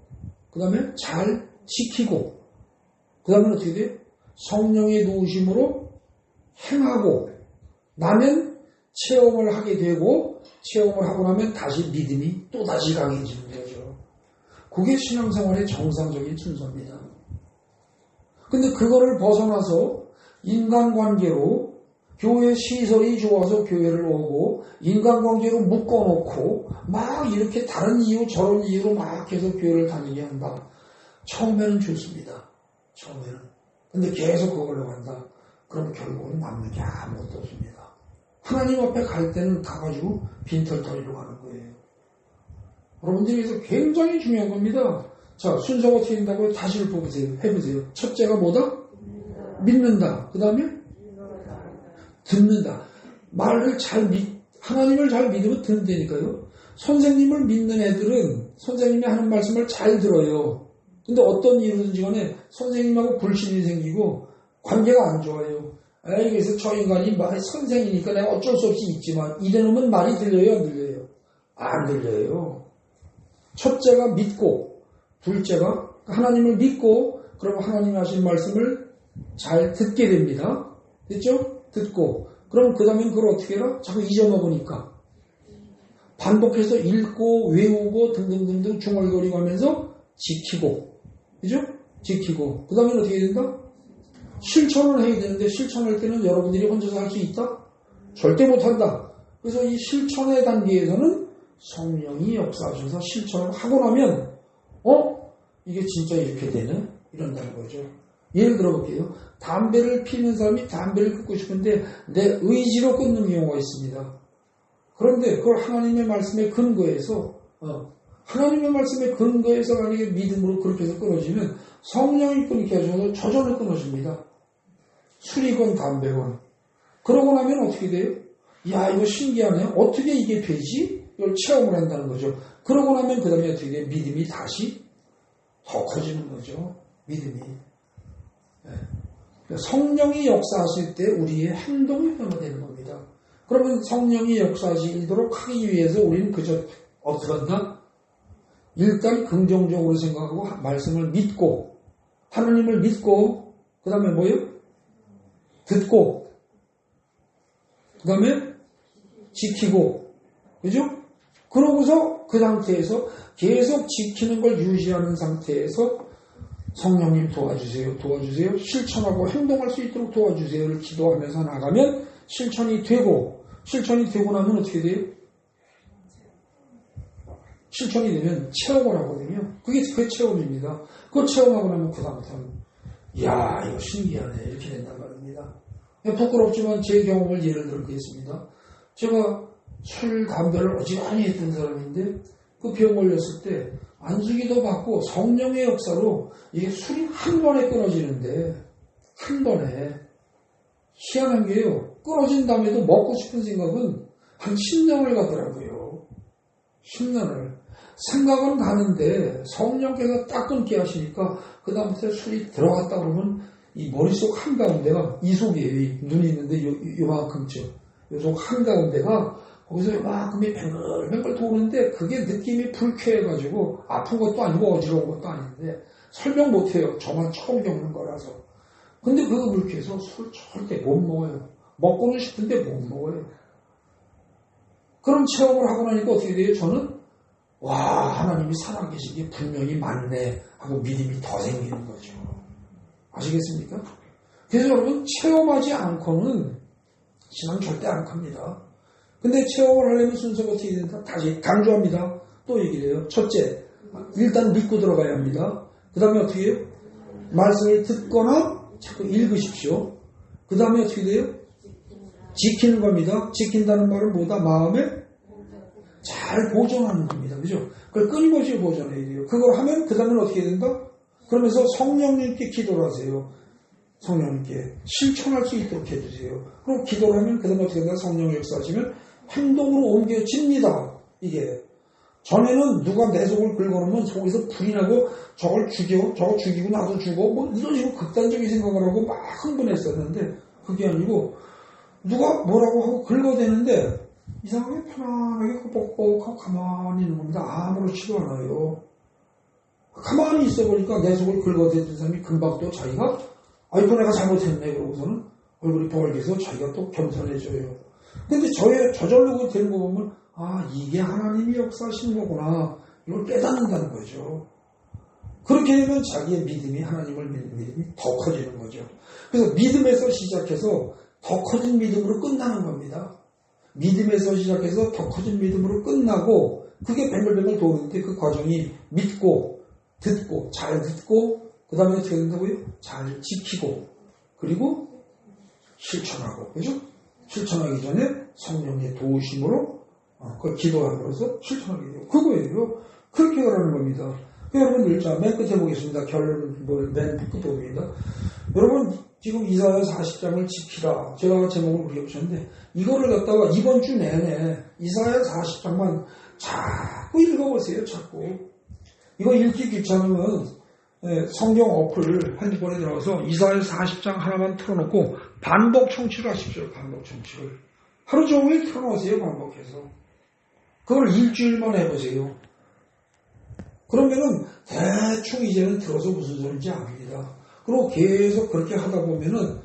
그 다음에 잘 지키고 그 다음에 어떻게 돼요? 성령의 도우심으로 행하고 나면 체험을 하게 되고 체험을 하고 나면 다시 믿음이 또다시 강해지는 거죠. 그게 신앙생활의 정상적인 순서입니다. 근데 그거를 벗어나서 인간관계로 교회 시설이 좋아서 교회를 오고 인간관계로 묶어놓고 막 이렇게 다른 이유 저런 이유로 막 해서 교회를 다니게 한다. 처음에는 좋습니다. 처음에는. 근데 계속 그걸로 간다. 그럼 결국은 남는 게 아무것도 없습니다. 하나님 앞에 갈 때는 가가지고 빈털터리로 가는 거예요. 여러분들이 그래서 굉장히 중요한 겁니다. 자, 순서가 어떻게 된다고요? 다시 해보세요. 첫째가 뭐다? 믿는다. 그 다음에 듣는다. 하나님을 잘 믿으면 듣는다니까요. 선생님을 믿는 애들은 선생님이 하는 말씀을 잘 들어요. 근데 어떤 이유든지 간에 선생님하고 불신이 생기고 관계가 안 좋아요. 그래서 저 인간이 선생이니까 내가 어쩔 수 없이 있지만 이래놓으면 말이 들려요? 안 들려요? 안 들려요. 첫째가 믿고 둘째가 하나님을 믿고 그럼 하나님이 하신 말씀을 잘 듣게 됩니다. 됐죠? 듣고 그럼 그 다음엔 그걸 어떻게 해라? 자꾸 잊어먹으니까 반복해서 읽고 외우고 등등등등 중얼거리고 하면서 지키고 그죠? 지키고 그 다음엔 어떻게 된다? 실천을 해야 되는데 실천할 때는 여러분들이 혼자서 할 수 있다? 절대 못한다. 그래서 이 실천의 단계에서는 성령이 역사하셔서 실천을 하고 나면 이게 진짜 이렇게 되네? 이런다는 거죠. 예를 들어볼게요. 담배를 피는 사람이 담배를 끊고 싶은데 내 의지로 끊는 경우가 있습니다. 그런데 그걸 하나님의 말씀에 근거해서 하나님의 말씀에 근거해서 만약에 믿음으로 그렇게 해서 끊어지면 성령이 끊게 하셔서 저절로 끊어집니다. 술이건 담배건. 그러고 나면 어떻게 돼요? 야, 이거 신기하네. 어떻게 이게 되지? 이걸 체험을 한다는 거죠. 그러고 나면 그 다음에 어떻게 돼요? 믿음이 다시 더 커지는 거죠. 믿음이. 네. 성령이 역사하실 때 우리의 행동이 변화되는 겁니다. 그러면 성령이 역사하시도록 하기 위해서 우리는 그저 어떻게 한다? 일단 긍정적으로 생각하고 말씀을 믿고 하나님을 믿고 그 다음에 뭐예요? 듣고 그 다음에 지키고 그죠? 그러고서 그 상태에서 계속 지키는 걸 유지하는 상태에서 성령님 도와주세요. 실천하고 행동할 수 있도록 도와주세요를 기도하면서 나가면 실천이 되고 나면 어떻게 돼요? 실천이 되면 체험을 하거든요. 그게 그 체험입니다. 그거 체험하고 나면 그 다음부터는 이야 이거 신기하네 이렇게 된단 말입니다. 부끄럽지만 제 경험을 예를 들겠습니다. 제가 술, 담배를 어지간히 했던 사람인데 그 병 걸렸을 때 안수기도 받고 성령의 역사로 이게 술이 한 번에 끊어지는데 한 번에 희한한 게요. 끊어진 다음에도 먹고 싶은 생각은 한 10년을 가더라고요. 10년을. 생각은 가는데 성령께서 딱 끊게 하시니까 그 다음부터 술이 들어갔다 그러면 이 머릿속 한가운데가 이 속에 눈이 있는데 요만큼쯤 요 속 한가운데가 거기서 요만큼이 뱅글뱅글 도는데 그게 느낌이 불쾌해가지고 아픈 것도 아니고 어지러운 것도 아닌데 설명 못해요. 저만 처음 겪는 거라서. 근데 그거 불쾌해서 술 절대 못 먹어요. 먹고는 싶은데 못 먹어요. 그런 체험을 하고 나니까 어떻게 돼요? 저는 와, 하나님이 살아계신 게 분명히 맞네 하고 믿음이 더 생기는 거죠. 아시겠습니까? 그래서 여러분 체험하지 않고는 신앙 절대 안 큽니다. 근데 체험을 하려면 순서가 어떻게 된다? 다시 강조합니다. 또 얘기를 해요. 첫째, 일단 믿고 들어가야 합니다. 그 다음에 어떻게 해요? 말씀을 듣거나 자꾸 읽으십시오. 그 다음에 어떻게 돼요? 지키는 겁니다. 지킨다는 말은 뭐다? 마음에 잘 보존하는 겁니다. 그죠? 그걸 끊임없이 보존해야 돼요. 그걸 하면 그 다음에는 어떻게 된다? 그러면서 성령님께 기도를 하세요. 성령님께 실천할 수 있도록 해주세요. 그리고 기도를 하면 그 다음에 어떻게 된다? 성령 역사하시면 행동으로 옮겨집니다. 이게 전에는 누가 내 속을 긁어놓으면 속에서 불이 나고 저걸 죽여, 저거 죽이고 나도 죽어 뭐 이런 식으로 극단적인 생각을 하고 막 흥분했었는데 그게 아니고 누가 뭐라고 하고 긁어대는데 이상하게 편안하게 뻑뻑하고 가만히 있는 겁니다. 아무렇지도 않아요. 가만히 있어보니까 내 속을 긁어대던 사람이 금방 또 자기가 아이고 내가 잘못했네 그러고서는 얼굴이 벌게서 자기가 또 겸손해져요. 근데 저절로 되는 거 보면 아 이게 하나님이 역사하시는 거구나 이걸 깨닫는다는 거죠. 그렇게 되면 자기의 믿음이 하나님을 믿는 믿음이 더 커지는 거죠. 그래서 믿음에서 시작해서 더 커진 믿음으로 끝나는 겁니다. 믿음에서 시작해서 더 커진 믿음으로 끝나고 그게 뱅글뱅글 도는데 그 과정이 믿고 듣고 잘 듣고 그 다음에 어떻게 된다고요? 잘 지키고 그리고 실천하고 그죠? 실천하기 전에 성령의 도우심으로 그걸 기도함으로써 실천하게 돼요. 그거예요. 그렇게 가라는 겁니다. 여러분 일자 맨 끝에 보겠습니다. 결론 맨 끝에 봅니다. 여러분 지금 이사야 40장을 지키라. 제가 제목을 그렇게 붙였는데 이거를 갖다가 이번 주 내내 이사야 40장만 자꾸 읽어보세요. 자꾸. 이거 읽기 귀찮으면 성경 어플 핸드폰에 들어가서 이사야 40장 하나만 틀어놓고 반복 청취를 하십시오. 반복 청취를. 하루 종일 틀어놓으세요. 반복해서. 그걸 일주일만 해보세요. 그러면은 대충 이제는 들어서 무슨 소리인지 압니다. 그리고 계속 그렇게 하다 보면은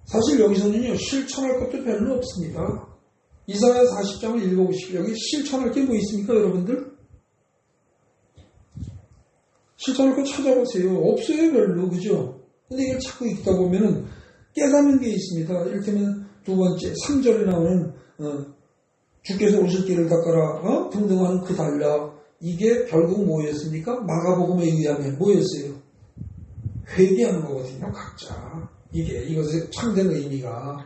사실 여기서는요 실천할 것도 별로 없습니다. 이사야 40장을 읽어보시고 여기 실천할 게 뭐 있습니까 여러분들? 실천할 거 찾아보세요. 없어요 별로 그죠? 근데 이걸 자꾸 읽다 보면은 깨닫는 게 있습니다. 이를테면 두 번째 3절에 나오는 주께서 오실 길을 닦아라 등등하는 그 달라 이게 결국 뭐였습니까? 마가복음에 의하면 뭐였어요? 회개하는 거거든요. 각자. 이것의 참된 의미가.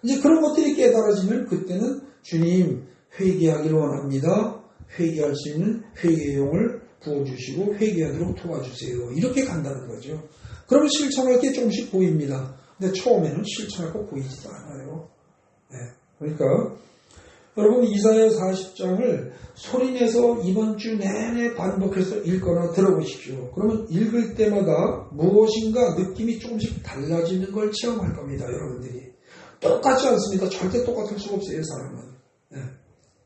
이제 그런 것들이 깨달아지면 그때는 주님 회개하기를 원합니다. 회개할 수 있는 회개용을 부어주시고 회개하도록 도와주세요. 이렇게 간다는 거죠. 그러면 실천할 게 조금씩 보입니다. 근데 처음에는 실천할 거 보이지도 않아요. 네. 그러니까 여러분 이사야 40장을 소리내서 이번 주 내내 반복해서 읽거나 들어보십시오. 그러면 읽을 때마다 무엇인가 느낌이 조금씩 달라지는 걸 체험할 겁니다. 여러분들이. 똑같지 않습니다. 절대 똑같을 수가 없어요. 사람은. 네.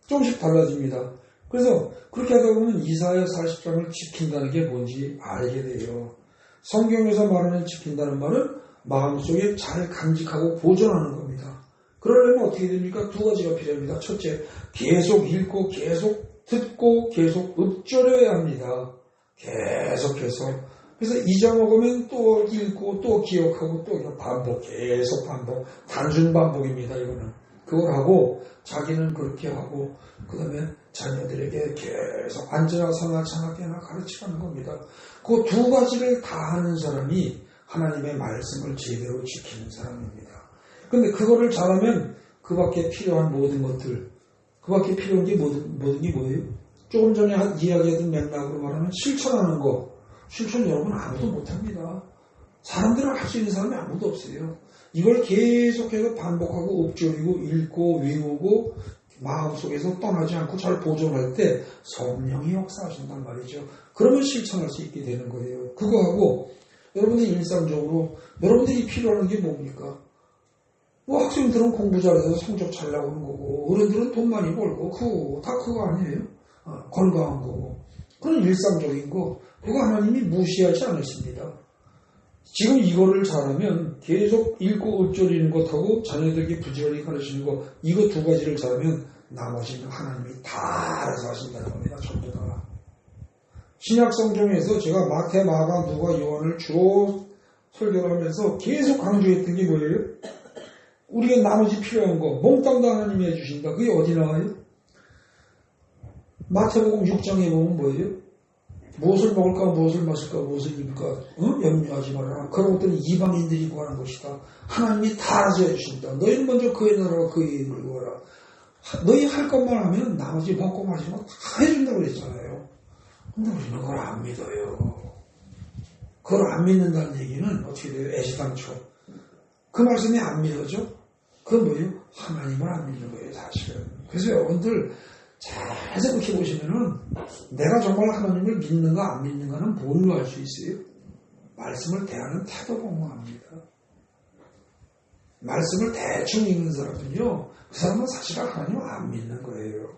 조금씩 달라집니다. 그래서 그렇게 하다 보면 이사야 40장을 지킨다는 게 뭔지 알게 돼요. 성경에서 말하는 지킨다는 말은 마음속에 잘 간직하고 보존하는 겁니다. 그러려면 어떻게 됩니까? 두 가지가 필요합니다. 첫째, 계속 읽고 계속 듣고 계속 읊조려야 합니다. 계속해서. 그래서 잊어먹으면 또 읽고 또 기억하고 또 반복, 계속 반복. 단순 반복입니다. 이거는. 그걸 하고 자기는 그렇게 하고 그 다음에 자녀들에게 계속 앉으나 서나 차나게나 가르치라는 겁니다. 그 두 가지를 다 하는 사람이 하나님의 말씀을 제대로 지키는 사람입니다. 근데 그거를 잘하면 그 밖에 필요한 모든 것들, 그 밖에 필요한 게 모든 게 뭐예요? 조금 전에 이야기하던 맥락으로 말하면 실천하는 거. 실천 여러분 아무도 못합니다. 사람들은 할 수 있는 사람이 아무도 없어요. 이걸 계속해서 반복하고 읊조리고 읽고 외우고 마음속에서 떠나지 않고 잘 보존할 때 성령이 역사하신단 말이죠. 그러면 실천할 수 있게 되는 거예요. 그거하고 여러분들 일상적으로 여러분들이 필요한 게 뭡니까? 뭐 학생들은 공부 잘해서 성적 잘 나오는 거고 어른들은 돈 많이 벌고 그거 아니에요? 건강한 거고 그런 일상적인 거 그거 하나님이 무시하지 않으십니다. 지금 이거를 잘하면 계속 읽고 읊조리는 것하고 자녀들에게 부지런히 가르치는 거 이거 두 가지를 잘하면 나머지는 하나님이 다 알아서 하신다는 겁니다. 전부 다. 신약 성경에서 제가 마태, 마가, 누가, 요한을 주로 설교를 하면서 계속 강조했던 게 뭐예요? 우리가 나머지 필요한 거 몽땅 다 하나님이 해주신다. 그게 어디 나와요? 마태복음 6장에 보면 뭐예요? 무엇을 먹을까, 무엇을 마실까, 무엇을 입을까, 염려하지 말아라. 그런 것들은 이방인들이 구하는 것이다. 하나님이 다 알아서 해주신다. 너희는 먼저 그의 나라와 그의 이름을 구하라. 너희 할 것만 하면 나머지 먹고 마시면 다 해준다고 그랬잖아요. 근데 우리는 그걸 안 믿어요. 그걸 안 믿는다는 얘기는 어떻게 돼요? 애시당초. 그 말씀이 안 믿어져? 그건 뭐예요? 하나님을 안 믿는 거예요, 사실은. 그래서 여러분들 잘 생각해 보시면은 내가 정말 하나님을 믿는가 안 믿는가는 뭘로 알 수 있어요? 말씀을 대하는 태도 보면 압니다. 말씀을 대충 읽는 사람은요, 그 사람은 사실 하나님을 안 믿는 거예요.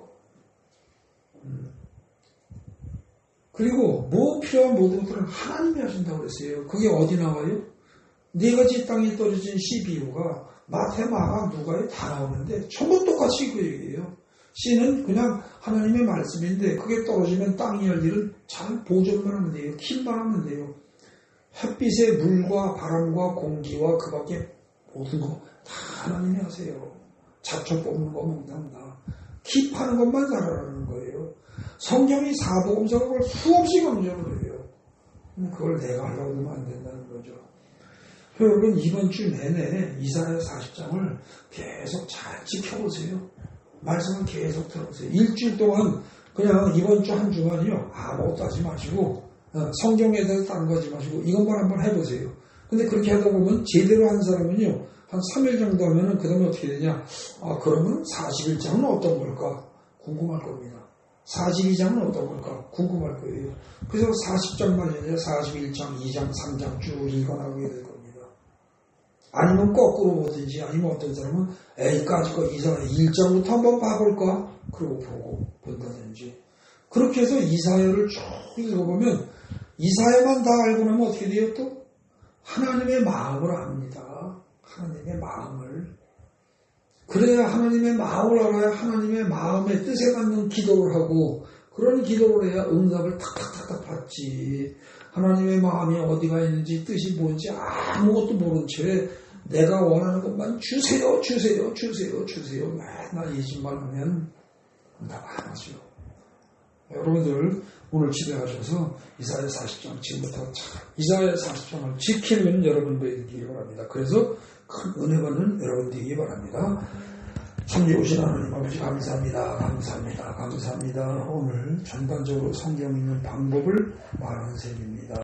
그리고 뭐 필요한 모든 것들은 하나님이 하신다고 그랬어요. 그게 어디 나와요? 네 가지 땅에 떨어진 12호가 마태, 마가, 누가에 다 나오는데 전부 똑같이 그 얘기예요. 씨는 그냥 하나님의 말씀인데 그게 떨어지면 땅이 할 일은 잘 보존만 하면 돼요. 킴만 하면 돼요. 햇빛에 물과 바람과 공기와 그 밖에 모든 거 다 하나님이 하세요. 잡초 뽑는 거 몽땅 다. 킵하는 것만 잘하라는 거예요. 성경이 사복음서가 그걸 수없이 강조를 해요. 그걸 내가 하려고 하면 안 된다는 거죠. 여러분 이번 주 내내 이사야 40장을 계속 잘 지켜보세요. 말씀을 계속 들어보세요. 일주일 동안 그냥 이번 주 한 주만요 아무것도 하지 마시고 성경에 대해서 다른 거 하지 마시고 이것만 한번 해보세요. 근데 그렇게 하다 보면 제대로 한 사람은요 한 3일 정도 하면은 그 다음에 어떻게 되냐 그러면 41장은 어떤 걸까 궁금할 겁니다. 42장은 어떤 걸까 궁금할 거예요. 그래서 40장만 아니라 41장, 2장, 3장 쭉 읽어나가게 될 겁니다. 아니면 거꾸로 보든지 아니면 어떤 사람은 에이까지 거 이사야 1장부터 한번 봐볼까 그러고 보고 본다든지 그렇게 해서 이사야를 쭉 읽어보면 이사야만 다 알고 나면 어떻게 돼요 또? 하나님의 마음을 압니다. 하나님의 마음을. 그래야 하나님의 마음을 알아야 하나님의 마음의 뜻에 맞는 기도를 하고 그런 기도를 해야 응답을 탁탁탁탁 받지. 하나님의 마음이 어디가 있는지 뜻이 뭔지 아무것도 모른 채 내가 원하는 것만 주세요 주세요 주세요 주세요 맨날 이 짓만 하면 응답 안 하죠. 여러분들 오늘 집에 가셔서 이사야 40장 지금부터 이사야 40장을 지키는 여러분들이 되기를 바랍니다. 그래서 큰 은혜 받는 여러분 되기 바랍니다. 참여오신 하나님 아버지 감사합니다. 감사합니다. 감사합니다. 오늘 전반적으로 성경 읽는 방법을 말하는 셈입니다.